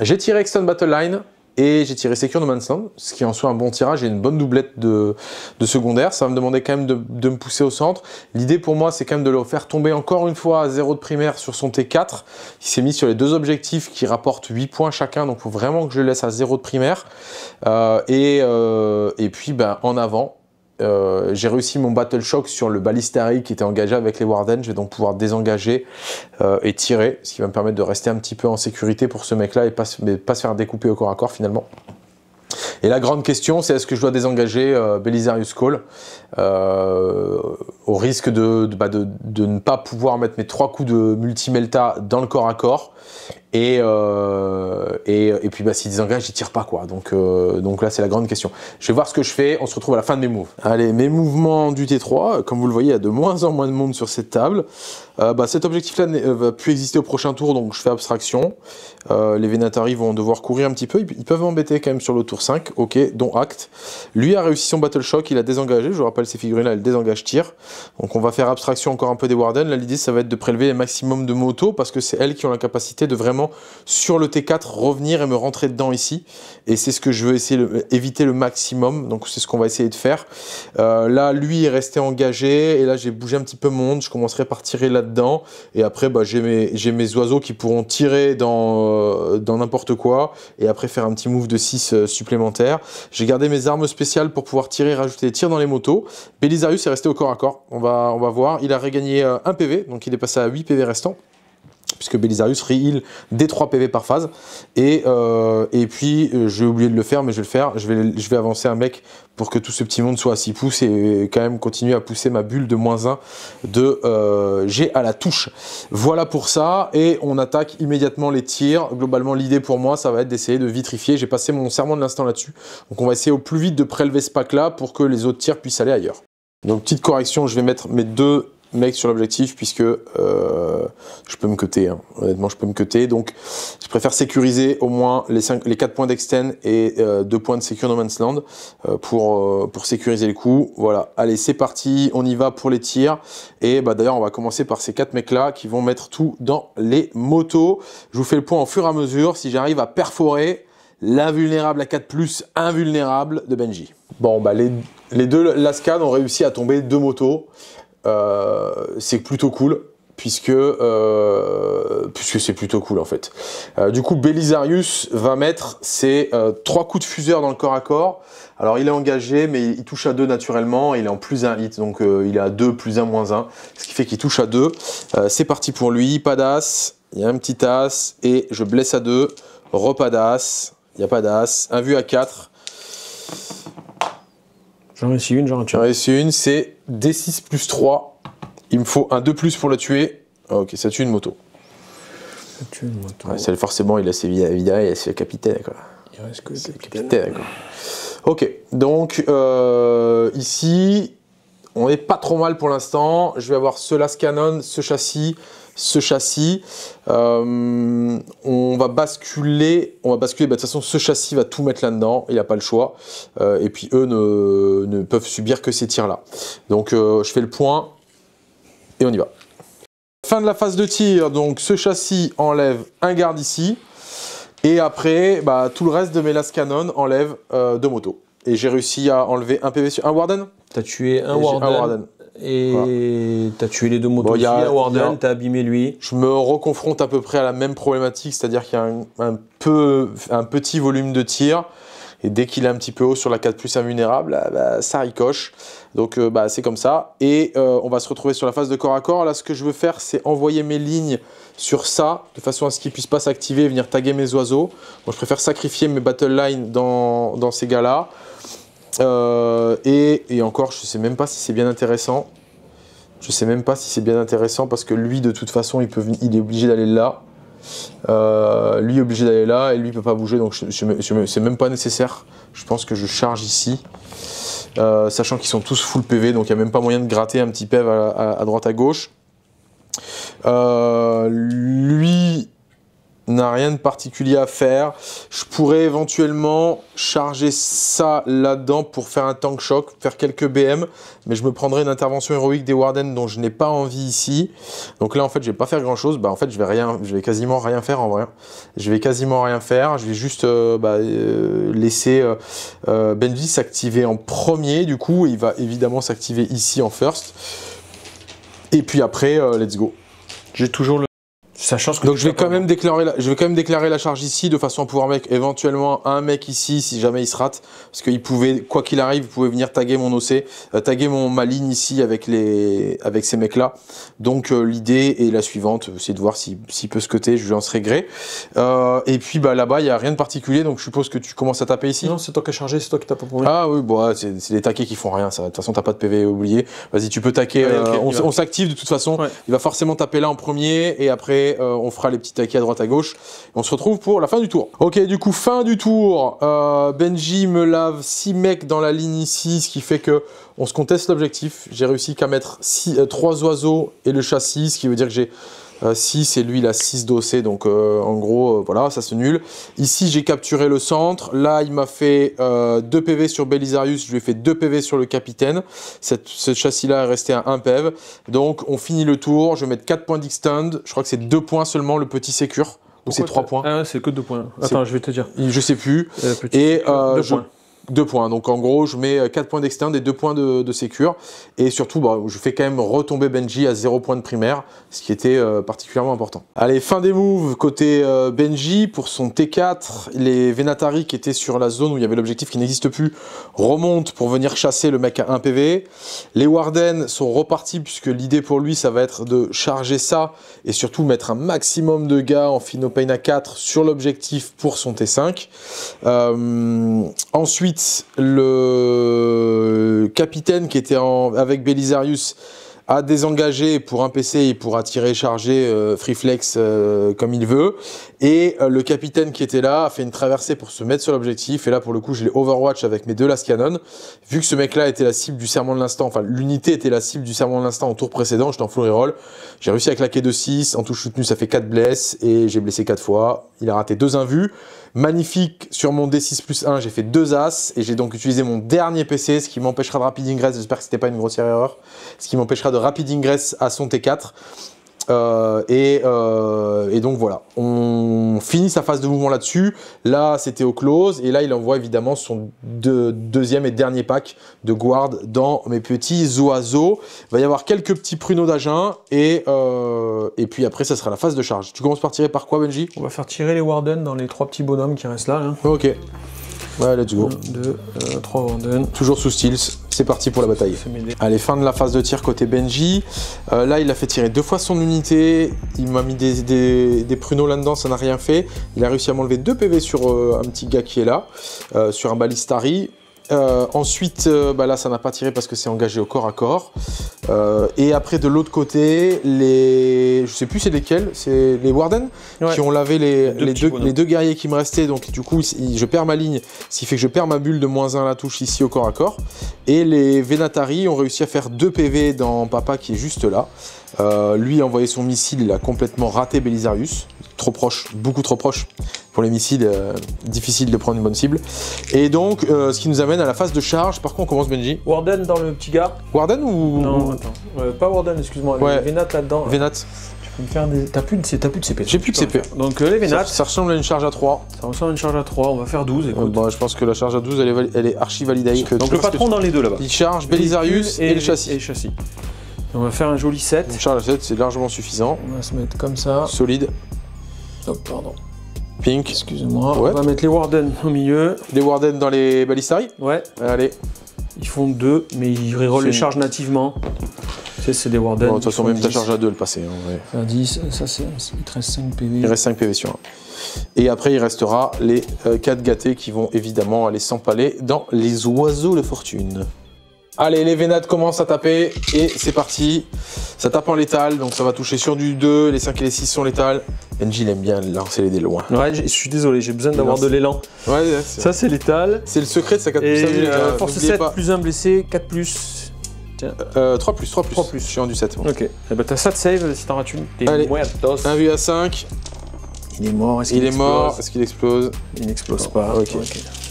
J'ai tiré Exton Battle Line. Et j'ai tiré Secure No Man's Land, ce qui en soit un bon tirage et une bonne doublette de secondaire. Ça va me demander quand même de me pousser au centre. L'idée pour moi, c'est quand même de le faire tomber encore une fois à 0 de primaire sur son T4. Il s'est mis sur les 2 objectifs qui rapportent 8 points chacun, donc il faut vraiment que je le laisse à 0 de primaire. Et puis en avant. J'ai réussi mon Battle Shock sur le Ballistari qui était engagé avec les Warden. Je vais donc pouvoir désengager et tirer, ce qui va me permettre de rester un petit peu en sécurité pour ce mec là et pas se faire découper au corps à corps finalement. Et la grande question, c'est est-ce que je dois désengager Belisarius Call au risque de ne pas pouvoir mettre mes 3 coups de multi-melta dans le corps à corps. Et puis s'il désengage, il tire pas quoi. Donc là c'est la grande question. Je vais voir ce que je fais, on se retrouve à la fin de mes moves. Allez, mes mouvements du T3, comme vous le voyez, il y a de moins en moins de monde sur cette table. Cet objectif-là ne va plus exister au prochain tour, donc je fais abstraction. Les Vénatari vont devoir courir un petit peu, ils peuvent m'embêter quand même sur le tour 5, ok, dont acte. Lui a réussi son Battle Shock, il a désengagé, je vous rappelle ces figurines-là, elles désengagent tir. Donc on va faire abstraction encore un peu des Warden. Là l'idée ça va être de prélever les maximum de motos, parce que c'est elles qui ont la capacité de vraiment, sur le T4, revenir et me rentrer dedans ici. Et c'est ce que je veux essayer éviter le maximum, donc c'est ce qu'on va essayer de faire. Là lui est resté engagé, et là j'ai bougé un petit peu mon monde, je commencerai par tirer là-dedans, et après j'ai mes oiseaux qui pourront tirer dans n'importe quoi, et après faire un petit move de 6 supplémentaires. J'ai gardé mes armes spéciales pour pouvoir tirer et rajouter des tirs dans les motos. Belisarius est resté au corps à corps, on va voir, il a regagné 1 PV, donc il est passé à 8 PV restants, puisque Belisarius re-heal des 3 PV par phase. Et puis, j'ai oublié de le faire, mais je vais le faire. Je vais avancer un mec pour que tout ce petit monde soit à 6 pouces et quand même continuer à pousser ma bulle de -1 de G à la touche. Voilà pour ça. Et on attaque immédiatement les tirs. Globalement, l'idée pour moi, ça va être d'essayer de vitrifier. J'ai passé mon serment de l'instant là-dessus. Donc, on va essayer au plus vite de prélever ce pack-là pour que les autres tirs puissent aller ailleurs. Donc, petite correction, je vais mettre mes 2 mecs sur l'objectif puisque je peux me cutter, hein. Honnêtement je peux me cutter, donc je préfère sécuriser au moins les 4 points d'extend et 2 points de Secure No Man's Land pour sécuriser les coups. Voilà, allez c'est parti, on y va pour les tirs, et d'ailleurs on va commencer par ces 4 mecs là qui vont mettre tout dans les motos. Je vous fais le point au fur et à mesure si j'arrive à perforer l'invulnérable à 4+, invulnérable de Benji. Bon les 2 Lascades ont réussi à tomber 2 motos. C'est plutôt cool puisque c'est plutôt cool en fait. Du coup, Belisarius va mettre ses 3 coups de fuseur dans le corps à corps. Alors il est engagé, mais il touche à 2 naturellement, il est en +1 hit, donc il est à 2, +1, -1, ce qui fait qu'il touche à 2. C'est parti pour lui, pas d'as, il y a un petit as, et je blesse à 2, repas d'as, il n'y a pas d'as, un vu à 4. J'en réussis une, j'en J'en réussis une, c'est D6 +3. Il me faut un 2+ pour la tuer. Ah, ok, ça tue une moto. Ça tue une moto. Ouais, celle, forcément, il a ses vidas et c'est le capitaine, quoi. Il reste que c'est le capitaine, quoi. Ok, donc ici, on n'est pas trop mal pour l'instant. Je vais avoir ce las canon, ce châssis. On va basculer. Bah, de toute façon, ce châssis va tout mettre là-dedans. Il n'a pas le choix. Et puis eux ne peuvent subir que ces tirs-là. Donc je fais le point et on y va. Fin de la phase de tir. Donc ce châssis enlève un garde ici. Et après, bah, tout le reste de mes las canon enlève 2 motos. Et j'ai réussi à enlever un PV sur un Warden. T'as tué un Warden. Et voilà. T'as tué les 2 motos aussi, un Warden, t'as abîmé lui. Je me reconfronte à peu près à la même problématique, c'est-à-dire qu'il y a un petit volume de tir, et dès qu'il est un petit peu haut sur la 4+ invulnérable, bah, ça ricoche. Donc bah, c'est comme ça. Et on va se retrouver sur la phase de corps à corps. Là, ce que je veux faire, c'est envoyer mes lignes sur ça, de façon à ce qu'ils ne puissent pas s'activer et venir taguer mes oiseaux. Donc je préfère sacrifier mes battle lines dans ces gars-là. Et encore, je sais même pas si c'est bien intéressant. Je sais même pas si c'est bien intéressant parce que lui, de toute façon, il est obligé d'aller là. Lui est obligé d'aller là et lui peut pas bouger, donc c'est même pas nécessaire. Je pense que je charge ici, sachant qu'ils sont tous full PV, donc il n'y a même pas moyen de gratter un petit PV à droite à gauche. Lui n'a rien de particulier à faire. Je pourrais éventuellement charger ça là-dedans pour faire un tank shock, faire quelques BM, mais je me prendrai une intervention héroïque des Warden dont je n'ai pas envie ici. Donc là, en fait, je vais pas faire grand-chose. Bah, en fait, je vais quasiment rien faire en vrai. Je vais quasiment rien faire. Je vais juste laisser Benji s'activer en premier. Du coup, il va évidemment s'activer ici en first. Et puis après, let's go. J'ai toujours le... Sachant que donc je vais quand même déclarer la charge ici de façon à pouvoir mettre éventuellement un mec ici si jamais il se rate, parce qu'il pouvait, quoi qu'il arrive, il pouvait venir taguer mon OC, taguer ma ligne ici avec ces mecs là. Donc l'idée est la suivante, c'est de voir s'il peut se cutter, je lui en serai gré. Et puis bah, là-bas il n'y a rien de particulier, donc je suppose que tu commences à taper ici. Non, c'est toi qui as chargé, c'est toi qui t'as pas promis. Ah oui, bon, c'est des taquets qui font rien, ça. De toute façon t'as pas de PV oublié. Vas-y, tu peux taquer, okay, on s'active de toute façon, ouais. Il va forcément taper là en premier et après on fera les petits taquets à droite à gauche. On se retrouve pour la fin du tour. Ok, du coup, fin du tour. Benji me lave 6 mecs dans la ligne ici, ce qui fait que on se conteste l'objectif. J'ai réussi qu'à mettre 3 oiseaux et le châssis, ce qui veut dire que j'ai 6 et lui il a 6 d'OC, donc en gros voilà, ça c'est nul. Ici j'ai capturé le centre, là il m'a fait 2 PV sur Belisarius, je lui ai fait 2 PV sur le capitaine. Ce châssis là est resté à 1 PV, donc on finit le tour. Je vais mettre 4 points d'extend, je crois que c'est 2 points seulement le petit sécure. Ou c'est 3 points? Ah, c'est que 2 points. Attends, je vais te dire. Je sais plus. Et 2 points. 2 points, donc en gros je mets 4 points d'extend et 2 points de sécure, et surtout bah, je fais quand même retomber Benji à 0 points de primaire, ce qui était particulièrement important. Allez, fin des moves côté Benji. Pour son T4, les Venatari qui étaient sur la zone où il y avait l'objectif qui n'existe plus remontent pour venir chasser le mec à 1 PV. Les Warden sont repartis puisque l'idée pour lui ça va être de charger ça et surtout mettre un maximum de gars en Phinopain à 4 sur l'objectif pour son T5. Ensuite le capitaine qui était avec Belisarius a désengagé pour un PC et pourra tirer charger Freeflex comme il veut, et le capitaine qui était là a fait une traversée pour se mettre sur l'objectif, et là pour le coup je l'ai overwatch avec mes 2 las canon. Vu que ce mec là était la cible du serment de l'instant, enfin l'unité était la cible du serment de l'instant au tour précédent, j'étais en full reroll, j'ai réussi à claquer 2-6, en touche soutenue ça fait 4 blesses et j'ai blessé 4 fois, il a raté 2 invus. Magnifique, sur mon D6+1, j'ai fait 2 As, et j'ai donc utilisé mon dernier PC, ce qui m'empêchera de rapid ingress, j'espère que c'était pas une grossière erreur, ce qui m'empêchera de rapid ingress à son T4. Et donc voilà, on finit sa phase de mouvement là-dessus. Là, c'était au close, et là, il envoie évidemment son deuxième et dernier pack de guard dans mes petits oiseaux. Il va y avoir quelques petits pruneaux d'Agen, et puis après, ça sera la phase de charge. Tu commences par tirer par quoi, Benji? On va faire tirer les Warden dans les 3 petits bonhommes qui restent là. Ok. Ouais, let's go. 1, 2, 3 Warden. Toujours sous steals, c'est parti pour la bataille. Allez, fin de la phase de tir côté Benji. Là, il a fait tirer 2 fois son unité. Il m'a mis des pruneaux là-dedans, ça n'a rien fait. Il a réussi à m'enlever 2 PV sur un petit gars qui est là, sur un Ballistari. Ensuite, là, ça n'a pas tiré parce que c'est engagé au corps à corps. Et après, de l'autre côté, je sais plus c'est lesquels, c'est les Warden qui ont lavé les deux guerriers qui me restaient. Donc, du coup, je perds ma ligne, ce qui fait que je perds ma bulle de -1 à la touche ici au corps à corps. Et les Venatari ont réussi à faire 2 PV dans Papa qui est juste là. Lui a envoyé son missile, il a complètement raté Belisarius. Trop proche, beaucoup trop proche pour les missiles, difficile de prendre une bonne cible. Et donc, ce qui nous amène à la phase de charge. Par contre, on commence Benji. Warden dans le petit gars. Warden ou... Non, attends. Pas Warden, excuse-moi. Ouais. Les Venat là-dedans. Venat. Tu peux me faire des... T'as plus de CP. J'ai plus de CP. Donc les Venat. Ça ressemble à une charge à 3. Ça ressemble à une charge à 3. On va faire 12. Écoute. Je pense que la charge à 12, elle est archi validée. Donc le patron dans les deux là-bas. Il charge Belisarius et le châssis. Et le châssis. On va faire un joli 7. Une charge à 7, c'est largement suffisant. On va se mettre comme ça. Solide. Oh, pardon. Pink. Excusez-moi. Ouais. On va mettre les Warden au milieu. Les Warden dans les Ballistari. Ouais. Allez. Ils font 2, mais ils rerollent les charges nativement. Tu sais, c'est des Warden. De toute façon, même ta charge à 2 le passé. Ouais. Ça 10, ça c'est. Il te reste 5 PV. Il reste 5 PV sur 1. Et après, il restera les 4 gâtés qui vont évidemment aller s'empaler dans les oiseaux de fortune. Allez, les Vénades commencent à taper et c'est parti. Ça tape en létal, donc ça va toucher sur du 2. Les 5 et les 6 sont létales. Benji, il aime bien lancer les dés loin. Ouais, je suis désolé, j'ai besoin d'avoir de l'élan. Ouais, ça c'est létal. C'est le secret de sa 4+. Et force 7, plus 1 blessé, 4+. Tiens. 3+. Je suis en du 7. Bon. Ok. Et bah t'as ça de save si t'en rates une. Allez, 1 vu à 5. Il est mort, est-ce qu'il explose? Il n'explose pas. Ok.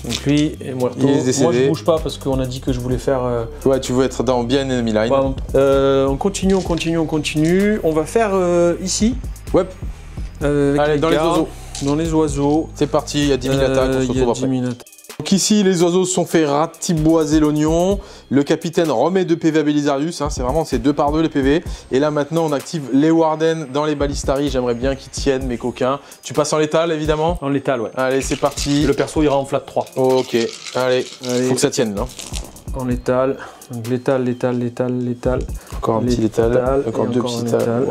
Donc lui est mort. Il est décédé. Moi je bouge pas parce qu'on a dit que je voulais faire... Ouais, tu veux être dans bien enemy line. On continue. On va faire ici. Ouais. Allez, dans les oiseaux. Dans les oiseaux. C'est parti, il y a 10 000 attaques, on se retrouve après. 10 000 attaques. Donc ici, les oiseaux se sont fait ratiboiser l'oignon. Le capitaine remet 2 PV à Belisarius. C'est vraiment, c'est 2 par 2 les PV. Et là, maintenant, on active les Warden dans les Ballistari. J'aimerais bien qu'ils tiennent, mes coquins. Tu passes en létal, évidemment? En létal, ouais. Allez, c'est parti. Le perso ira en flat 3. Ok, allez. Faut que ça tienne, là. En létal. Donc létal. Encore un petit létal. Encore 2 petits létals.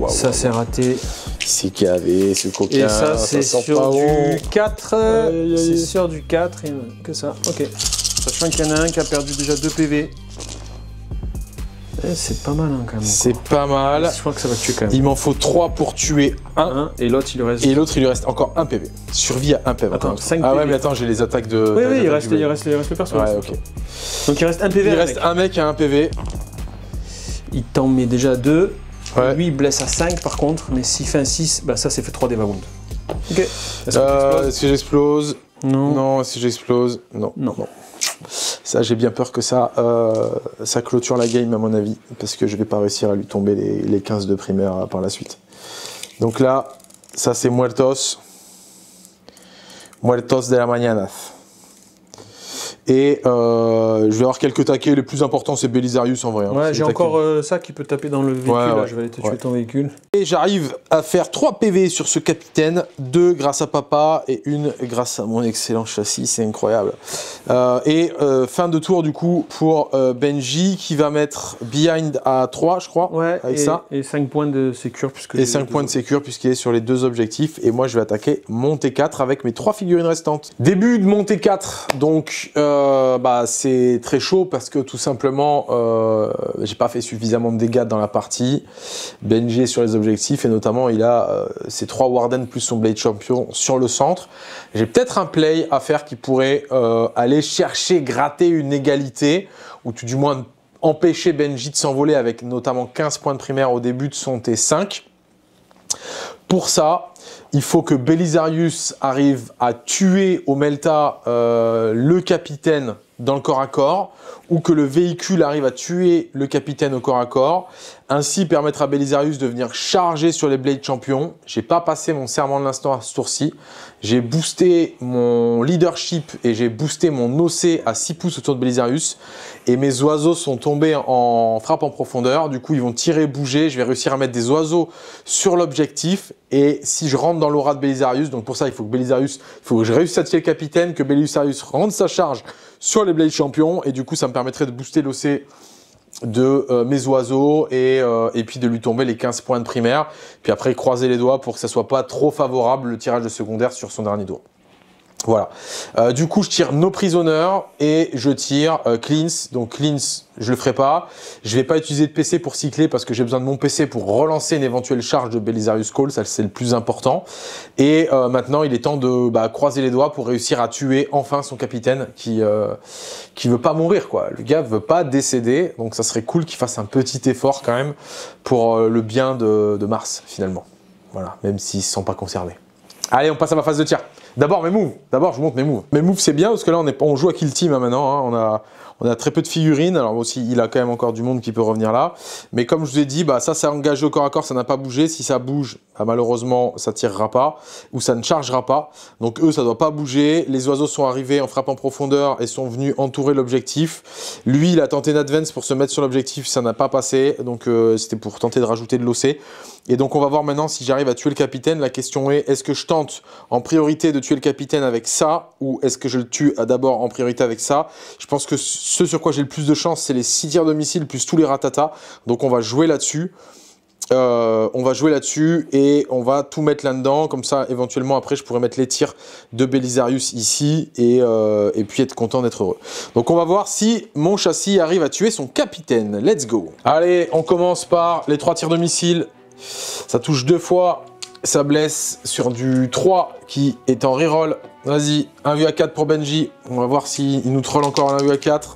Ça, c'est raté. C'est gavé, ce coquin. Et ça, c'est sur du 4. C'est sur du 4. Et que ça. Ok. Sachant qu'il y en a un qui a perdu déjà 2 PV. C'est pas mal, hein, quand même. C'est pas mal. Je crois que ça va tuer quand même. Il m'en faut 3 pour tuer un. Et l'autre, il lui reste. Et l'autre, il lui reste encore 1 PV. Survie à 1 PV. Attends, 5 PV. Ah ouais, mais attends, j'ai les attaques de. Oui, il reste le perso. Ouais, ok. Donc il reste 1 PV. Il reste un mec à 1 PV. Il t'en met déjà 2. Ouais. Lui, il blesse à 5 par contre. Mais s'il fait un 6, bah ça, c'est fait 3 deva wound. Ok. Est-ce que j'explose? Non. Non, est-ce que j'explose? Non. Ça, j'ai bien peur que ça clôture la game à mon avis, parce que je vais pas réussir à lui tomber les 15 de primaire par la suite. Donc là, ça c'est Muertos de la mañana. Et je vais avoir quelques taquets. Le plus important, c'est Belisarius en vrai. Hein. Ouais, j'ai encore ça qui peut taper dans le véhicule. Ouais. Là, je vais aller te tuer ton véhicule. Et j'arrive à faire 3 PV sur ce capitaine, 2 grâce à Papa et 1 grâce à mon excellent châssis, c'est incroyable. Fin de tour du coup pour Benji qui va mettre behind à 3 je crois, ouais, avec ça. Et 5 points de sécure. Et 5 points de sécure puisqu'il est sur les 2 objectifs. Et moi je vais attaquer mon T4 avec mes 3 figurines restantes. Début de mon T4, donc c'est très chaud parce que tout simplement j'ai pas fait suffisamment de dégâts dans la partie. Benji est sur les objectifs et notamment il a ses 3 Warden plus son Blade Champion sur le centre. J'ai peut-être un play à faire qui pourrait aller chercher, gratter une égalité ou tout du moins empêcher Benji de s'envoler avec notamment 15 points de primaire au début de son T5. Pour ça, il faut que Belisarius arrive à tuer au Melta le capitaine dans le corps à corps ou que le véhicule arrive à tuer le capitaine au corps à corps. Ainsi permettre à Belisarius de venir charger sur les Blade Champions. J'ai pas passé mon serment de l'instant à ce tour-ci. J'ai boosté mon leadership et j'ai boosté mon OC à 6 pouces autour de Belisarius. Et mes oiseaux sont tombés en frappe en profondeur. Du coup, ils vont tirer, bouger. Je vais réussir à mettre des oiseaux sur l'objectif. Et si je rentre dans l'aura de Belisarius, donc pour ça, il faut que je réussisse à tuer le capitaine, que Belisarius rende sa charge sur les Blade Champions. Et du coup, ça me permettrait de booster l'OC de mes oiseaux et puis de lui tomber les 15 points de primaire. Puis après, croiser les doigts pour que ça soit pas trop favorable le tirage de secondaire sur son dernier tour. Voilà. Du coup, je tire No Prisoner et je tire Cleanse. Donc Cleanse, je le ferai pas. Je vais pas utiliser de PC pour cycler parce que j'ai besoin de mon PC pour relancer une éventuelle charge de Belisarius Call. Ça, c'est le plus important. Et maintenant, il est temps de croiser les doigts pour réussir à tuer enfin son capitaine qui veut pas mourir, quoi. Le gars veut pas décéder. Donc ça serait cool qu'il fasse un petit effort quand même pour le bien de Mars, finalement. Voilà. Même s'ils se sont pas conservés. Allez, on passe à ma phase de tir. D'abord mes moves. D'abord, je vous montre mes moves. Mes moves, c'est bien parce que là, on joue à Kill Team maintenant. Hein. On a très peu de figurines. Alors aussi, il a quand même encore du monde qui peut revenir là. Mais comme je vous ai dit, ça c'est engagé au corps à corps, ça n'a pas bougé. Si ça bouge, malheureusement, ça tirera pas ou ça ne chargera pas. Donc eux, ça doit pas bouger. Les oiseaux sont arrivés en frappe en profondeur et sont venus entourer l'objectif. Lui, il a tenté une advance pour se mettre sur l'objectif, ça n'a pas passé. Donc c'était pour tenter de rajouter de l'OC. Et donc on va voir maintenant si j'arrive à tuer le capitaine. La question est-ce que je tente en priorité de tuer le capitaine avec ça ou est-ce que je le tue d'abord en priorité avec ça? Je pense que ce sur quoi j'ai le plus de chance, c'est les 6 tirs de missiles plus tous les ratatas. Donc on va jouer là-dessus. Et on va tout mettre là-dedans. Comme ça, éventuellement, après, je pourrais mettre les tirs de Belisarius ici et puis être content d'être heureux. Donc on va voir si mon châssis arrive à tuer son capitaine. Let's go. Allez, on commence par les 3 tirs de missiles. Ça touche 2 fois. Ça blesse sur du 3 qui est en reroll. Vas-y, 1 vue à 4 pour Benji. On va voir s'il nous troll encore un 1 vue à 4.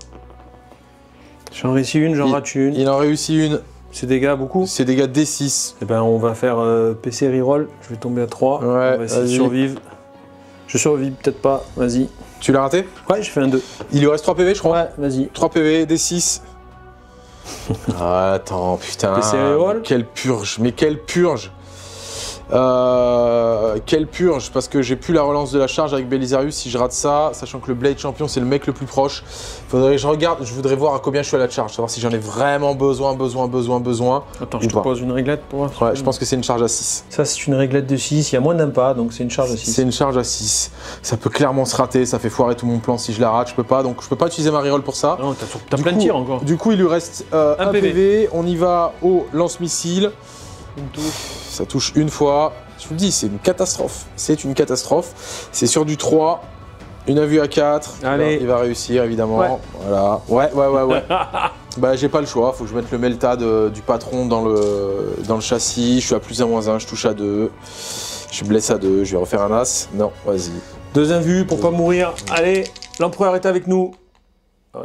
J'en réussis une, j'en rate une. Il en réussit une. C'est dégâts beaucoup. C'est dégâts D6. Eh ben, on va faire PC reroll. Je vais tomber à 3. Ouais, on va essayer de survivre. Je survis peut-être pas. Vas-y. Tu l'as raté? Ouais, j'ai fait un 2. Il lui reste 3 PV, je crois. Ouais, vas-y. 3 PV, D6. Attends, putain. PC reroll. Quelle purge, mais quelle purge. Quelle purge, parce que j'ai plus la relance de la charge avec Belisarius si je rate ça, sachant que le Blade Champion c'est le mec le plus proche. Faudrait que je regarde, je voudrais voir à combien je suis à la charge, savoir si j'en ai vraiment besoin. Attends, je te pose une réglette pour voir. Ouais, je pense que c'est une charge à 6. Ça, c'est une réglette de 6, il y a moins d'un pas, donc c'est une charge à 6. C'est une charge à 6. Ça peut clairement se rater, ça fait foirer tout mon plan si je la rate, je peux pas, donc je peux pas utiliser ma reroll pour ça. Non, t'as plein de tirs encore. Du coup, il lui reste un PV, on y va au lance-missile. Ça touche une fois. Je vous le dis, c'est une catastrophe. C'est une catastrophe. C'est sur du 3. Une vue à 4. Allez. Il va réussir, évidemment. Ouais. Voilà. Ouais. J'ai pas le choix. Faut que je mette le Melta du patron dans le châssis. Je suis à plus à moins 1. Je touche à 2. Je suis blessé à 2. Je vais refaire un as. Non, vas-y. 2 invus pour pas mourir. Allez, l'empereur est avec nous.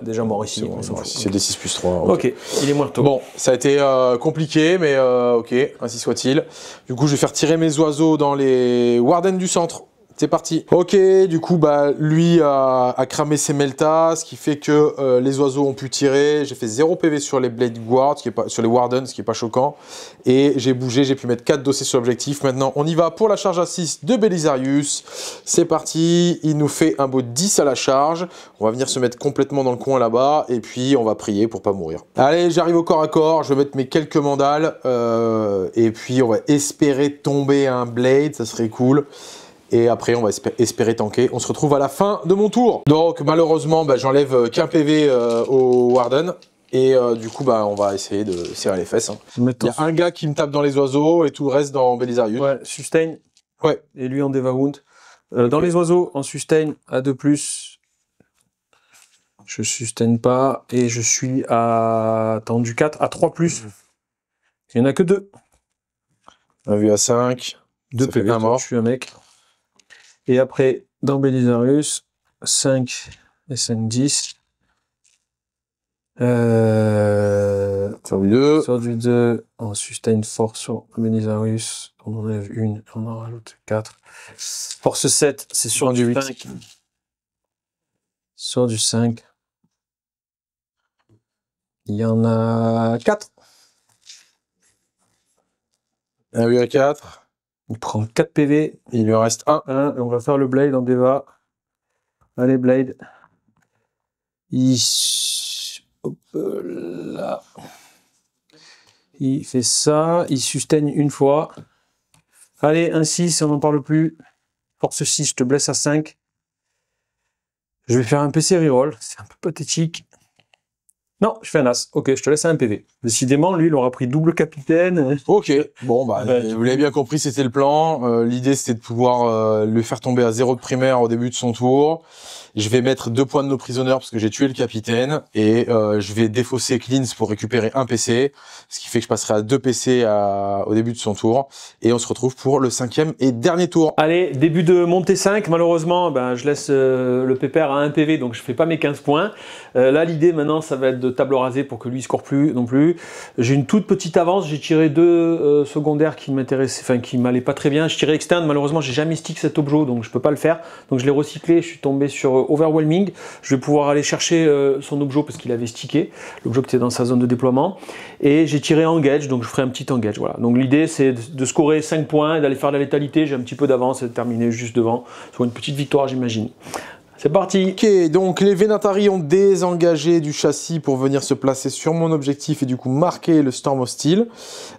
Déjà mort ici. C'est des 6 plus 3. Ok, il est morto. Bon, ça a été compliqué, mais ok, ainsi soit-il. Du coup, je vais faire tirer mes oiseaux dans les Warden du centre. C'est parti. Ok, du coup, lui a cramé ses Meltas, ce qui fait que les oiseaux ont pu tirer. J'ai fait 0 PV sur les Blade Guards, sur les Wardens, ce qui est pas choquant. Et j'ai bougé, j'ai pu mettre 4 dossiers sur l'objectif. Maintenant, on y va pour la charge à 6 de Belisarius. C'est parti. Il nous fait un beau 10 à la charge. On va venir se mettre complètement dans le coin là-bas. Et puis, on va prier pour pas mourir. Allez, j'arrive au corps à corps. Je vais mettre mes quelques mandales. Et puis, on va espérer tomber un Blade. Ça serait cool. Et après, on va espérer tanker. On se retrouve à la fin de mon tour. Donc, malheureusement, j'enlève qu'un PV au Warden. Et du coup, on va essayer de serrer les fesses. Hein. Il y a un gars qui me tape dans les oiseaux et tout le reste dans Belisarius. Ouais, sustain. Ouais. Et lui en Devawound. Dans les oiseaux, en sustain, à 2+. Je sustain pas. Et je suis à tendu 4, à 3+. Il n'y en a que 2. Un vu à 5. 2 PV, un mort. Je suis un mec. Et après, dans Belisarius, 5 et 5, 10. Sur du 2. Sur du 2, on sustain force sur Belisarius. On enlève une, on en rajoute 4. Force 7, c'est sur du 5. Sur du 5. Il y en a 4. 1,4. Il prend 4 PV. Il lui en reste 1. Et on va faire le Blade en Deva. Allez, Blade. Hop là. Il fait ça. Il sustain une fois. Allez, un 6, on n'en parle plus. Force 6, je te blesse à 5. Je vais faire un PC reroll. C'est un peu pathétique. Non, je fais un As. Ok, je te laisse à un PV. Décidément, lui, il aura pris double capitaine. Ok, bon, bah, Ouais, vous l'avez bien compris, c'était le plan. L'idée, c'était de pouvoir le faire tomber à 0 de primaire au début de son tour. Je vais mettre 2 points de nos prisonneurs parce que j'ai tué le capitaine. Et je vais défausser Cleanse pour récupérer un PC. Ce qui fait que je passerai à 2 PC au début de son tour. Et on se retrouve pour le 5e et dernier tour. Allez, début de montée 5. Malheureusement, ben, je laisse le pépère à 1 PV, donc je fais pas mes 15 points. Là, l'idée maintenant, ça va être de table rasée pour que lui, il score plus non plus. J'ai une toute petite avance. J'ai tiré 2 secondaires qui m'intéressaient, enfin, qui m'allaient pas très bien. Je tirais externe. Malheureusement, j'ai jamais stick cet objet, donc je peux pas le faire. Donc je l'ai recyclé. Je suis tombé sur Overwhelming. Je vais pouvoir aller chercher son objet parce qu'il avait stické. L'objet qui était dans sa zone de déploiement. Et j'ai tiré Engage, donc je ferai un petit Engage. Voilà. Donc l'idée, c'est de scorer 5 points et d'aller faire de la létalité. J'ai un petit peu d'avance et de terminer juste devant sur une petite victoire, j'imagine. C'est parti. Ok, donc les Venatari ont désengagé du châssis pour venir se placer sur mon objectif et du coup marquer le Storm Hostile.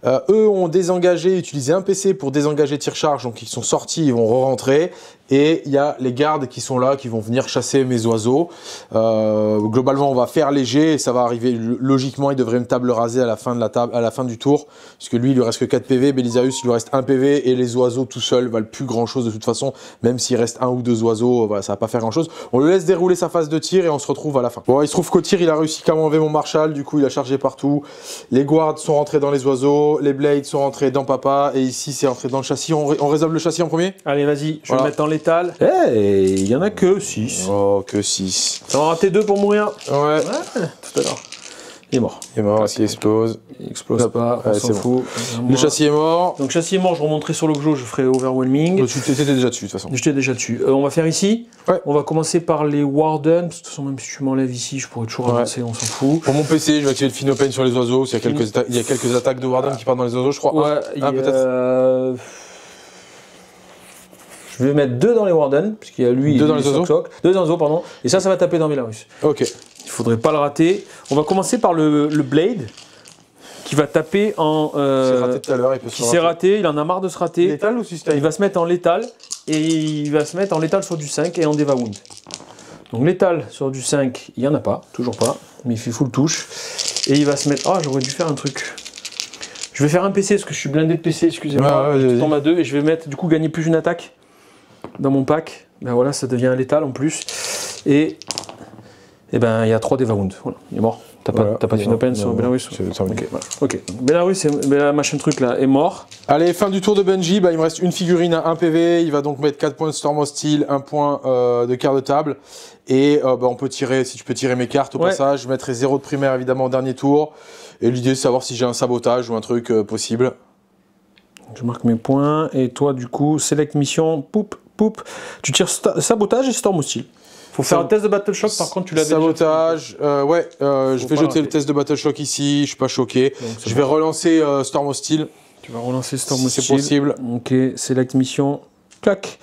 Eux ont désengagé, utilisé un PC pour désengager tir charge, donc ils sont sortis, ils vont re-rentrer. Et il y a les gardes qui sont là, qui vont venir chasser mes oiseaux. Globalement, on va faire léger et ça va arriver. Logiquement, il devrait me table raser à la fin de la table, à la fin du tour, puisque lui, il lui reste que 4 PV. Belisarius, il lui reste 1 PV et les oiseaux tout seuls valent plus grand chose de toute façon. Même s'il reste 1 ou 2 oiseaux, voilà, ça va pas faire grand chose. On le laisse dérouler sa phase de tir et on se retrouve à la fin. Bon, il se trouve qu'au tir, il a réussi qu'à m'enlever mon Marshall. Du coup, il a chargé partout. Les guards sont rentrés dans les oiseaux, les blades sont rentrés dans papa et ici, c'est rentré dans le châssis. On résolve le châssis en premier. Allez, vas-y, je vais Voilà. le mettre en létal. Eh, il y en a que 6. Oh, que 6. T'en as raté 2 pour mourir. Ouais. Tout à l'heure. Il est mort. Il est mort, il explose. Il explose pas, on Ouais, s'en c'est fout. Le châssis est mort. Donc châssis est mort, je remonterai sur l'objet, je ferai Overwhelming. Tu étais déjà dessus de toute façon. J'étais déjà dessus. On va faire ici. Ouais. On va commencer par les Warden. De toute façon, même si tu m'enlèves ici, je pourrais toujours avancer, on s'en fout. Pour mon PC, je vais activer le Phinopen sur les oiseaux. Il y a quelques attaques de Warden qui partent dans les oiseaux, je crois. Ouais, peut-être. Je vais mettre 2 dans les Warden, puisqu'il y a lui. 2 dans les oiseaux. 2 dans les oiseaux, pardon. Et ça va taper dans Belarus. Ok. Il faudrait pas le rater. On va commencer par le Blade, qui va taper en. C'est raté tout à l'heure, il peut se Qui s'est raté, il en a marre de se rater. Létal ou sustain? Il va se mettre en létal, et il va se mettre en létal sur du 5 et en Deva Wound. Donc létal sur du 5, il n'y en a pas, toujours pas, mais il fait full touche. Et il va se mettre. Ah, j'aurais dû faire un truc. Je vais faire un PC parce que je suis blindé de PC, excusez-moi. Ouais, je tombe à 2 et je vais mettre, du coup, gagner plus une attaque dans mon pack. Ben voilà, ça devient un létal en plus. Et ben, il y a 3 Deva Wound. Voilà, il est mort. T'as pas de Phinopen sur Belarus? Ok, voilà. Ok. Belarus, la machin truc là, est mort. Allez, fin du tour de Benji. Bah, il me reste une figurine à 1 PV. Il va donc mettre 4 points de Storm Hostile, 1 point de quart de table. Et bah, on peut tirer, si tu peux tirer mes cartes au passage. Je mettrai 0 de primaire évidemment au dernier tour. Et l'idée, c'est de savoir si j'ai un sabotage ou un truc possible. Je marque mes points. Et toi, du coup, select mission, poup. Tu tires sabotage et Storm Hostile. Faut faire un test de Battle Shock, par contre, tu l'as déjà. Sabotage, ouais, je vais jeter le test de Battle Shock ici, je suis pas choqué. Je vais relancer Storm Hostile. Tu vas relancer Storm Si Hostile. c'est possible. Ok, select mission, clac.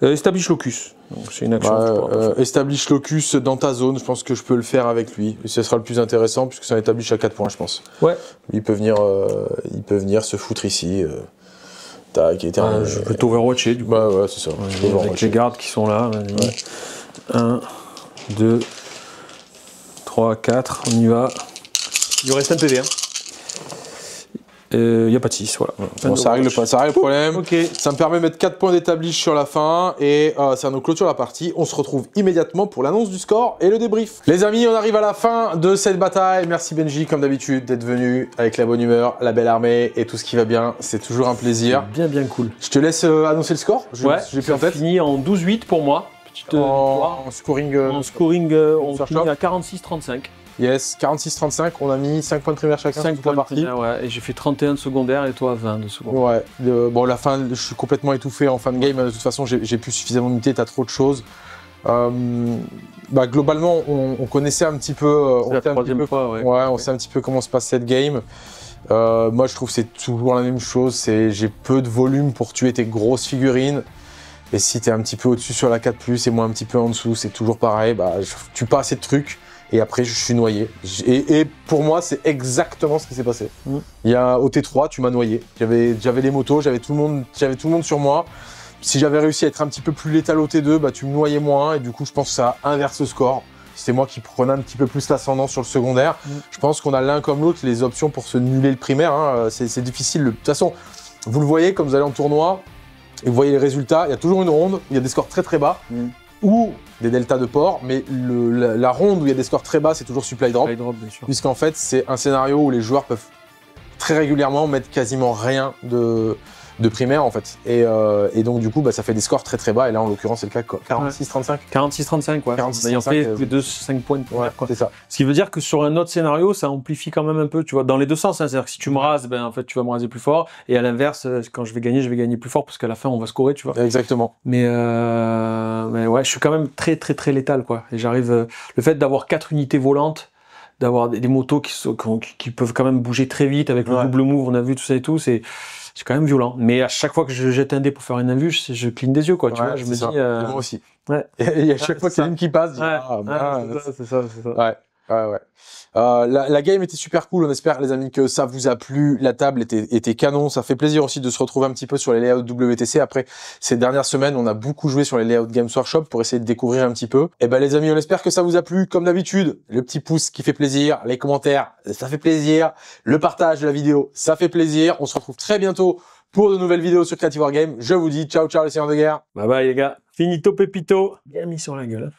Establish Locus. Donc c'est une action. Establish Locus dans ta zone, je pense que je peux le faire avec lui. Et ce sera le plus intéressant puisque c'est un establish à 4 points, je pense. Ouais. Lui, il peut venir se foutre ici. Tac, je peux t'overwatcher du coup. Bah ouais, c'est ça. Avec les gardes qui sont là. Ouais. 1, 2, 3, 4, on y va. Il reste un PV. Il n'y a pas de 6, voilà. Bon, ça règle le problème. Okay. Ça me permet de mettre 4 points d'établish sur la fin et ça nous clôture la partie. On se retrouve immédiatement pour l'annonce du score et le débrief. Les amis, on arrive à la fin de cette bataille. Merci Benji, comme d'habitude, d'être venu avec la bonne humeur, la belle armée et tout ce qui va bien. C'est toujours un plaisir. Bien cool. Je te laisse annoncer le score. J'ai plus en tête. Fini en 12-8 pour moi. En scoring, on finit à 46-35. Yes, 46-35, on a mis 5 points de primaire chacun. 5 points de primaire, ouais, et j'ai fait 31 de secondaire et toi 20 de secondaire. Ouais, bon, la fin, je suis complètement étouffé en fin de game, de toute façon, j'ai plus suffisamment muté, t'as trop de choses. Bah, globalement, on connaissait un petit peu, C'est la troisième fois, ouais. on sait un petit peu comment se passe cette game. Moi, je trouve que c'est toujours la même chose. J'ai peu de volume pour tuer tes grosses figurines. Et si t'es un petit peu au-dessus sur la 4+, et moi un petit peu en dessous, c'est toujours pareil. Bah, je tue pas assez de trucs. Et après, je suis noyé. Et pour moi, c'est exactement ce qui s'est passé. Il y a au T3, tu m'as noyé. J'avais les motos, j'avais tout le monde sur moi. Si j'avais réussi à être un petit peu plus létal au T2, bah, tu me noyais moins. Et du coup, je pense que ça inverse le score. C'était moi qui prenais un petit peu plus l'ascendant sur le secondaire. Je pense qu'on a l'un comme l'autre les options pour se nuler le primaire. Hein. C'est difficile. De toute façon, vous le voyez, comme vous allez en tournoi, et vous voyez les résultats, il y a toujours une ronde où il y a des scores très très bas. Ou des deltas de port, mais la ronde où il y a des scores très bas, c'est toujours supply drop. Puisqu'en fait, c'est un scénario où les joueurs peuvent très régulièrement mettre quasiment rien de primaire en fait. Et donc du coup, bah, ça fait des scores très très bas. Et là, en l'occurrence, c'est le cas quoi. 46-35 46-35, quoi. 46-35, Ayant fait tous les deux 5 points de primaire, quoi. C'est ça. Ce qui veut dire que sur un autre scénario, ça amplifie quand même un peu, tu vois, dans les deux sens. Hein. C'est-à-dire que si tu me rases, ben, en fait, tu vas me raser plus fort. Et à l'inverse, quand je vais gagner plus fort parce qu'à la fin, on va scorer, tu vois. Exactement. Mais ouais, je suis quand même très très très létal, quoi. Et j'arrive, le fait d'avoir 4 unités volantes, d'avoir des motos qui peuvent quand même bouger très vite avec le double move, on a vu tout ça et tout, c'est quand même violent. Mais à chaque fois que je jette un dé pour faire une invue, je cligne des yeux, quoi. Tu vois, je me dis. Moi aussi. Ouais. Et à chaque fois qu'il y a une qui passe, c'est ça. Ouais. La game était super cool, on espère les amis que ça vous a plu, la table était canon, ça fait plaisir aussi de se retrouver un petit peu sur les layouts WTC. Après ces dernières semaines, on a beaucoup joué sur les layouts Games Workshop pour essayer de découvrir un petit peu. Et ben les amis, on espère que ça vous a plu, comme d'habitude, le petit pouce qui fait plaisir, les commentaires, ça fait plaisir, le partage de la vidéo, ça fait plaisir. On se retrouve très bientôt pour de nouvelles vidéos sur Creative Wargame. Je vous dis ciao les seigneurs de guerre. Bye bye les gars, finito pepito, bien mis sur la gueule.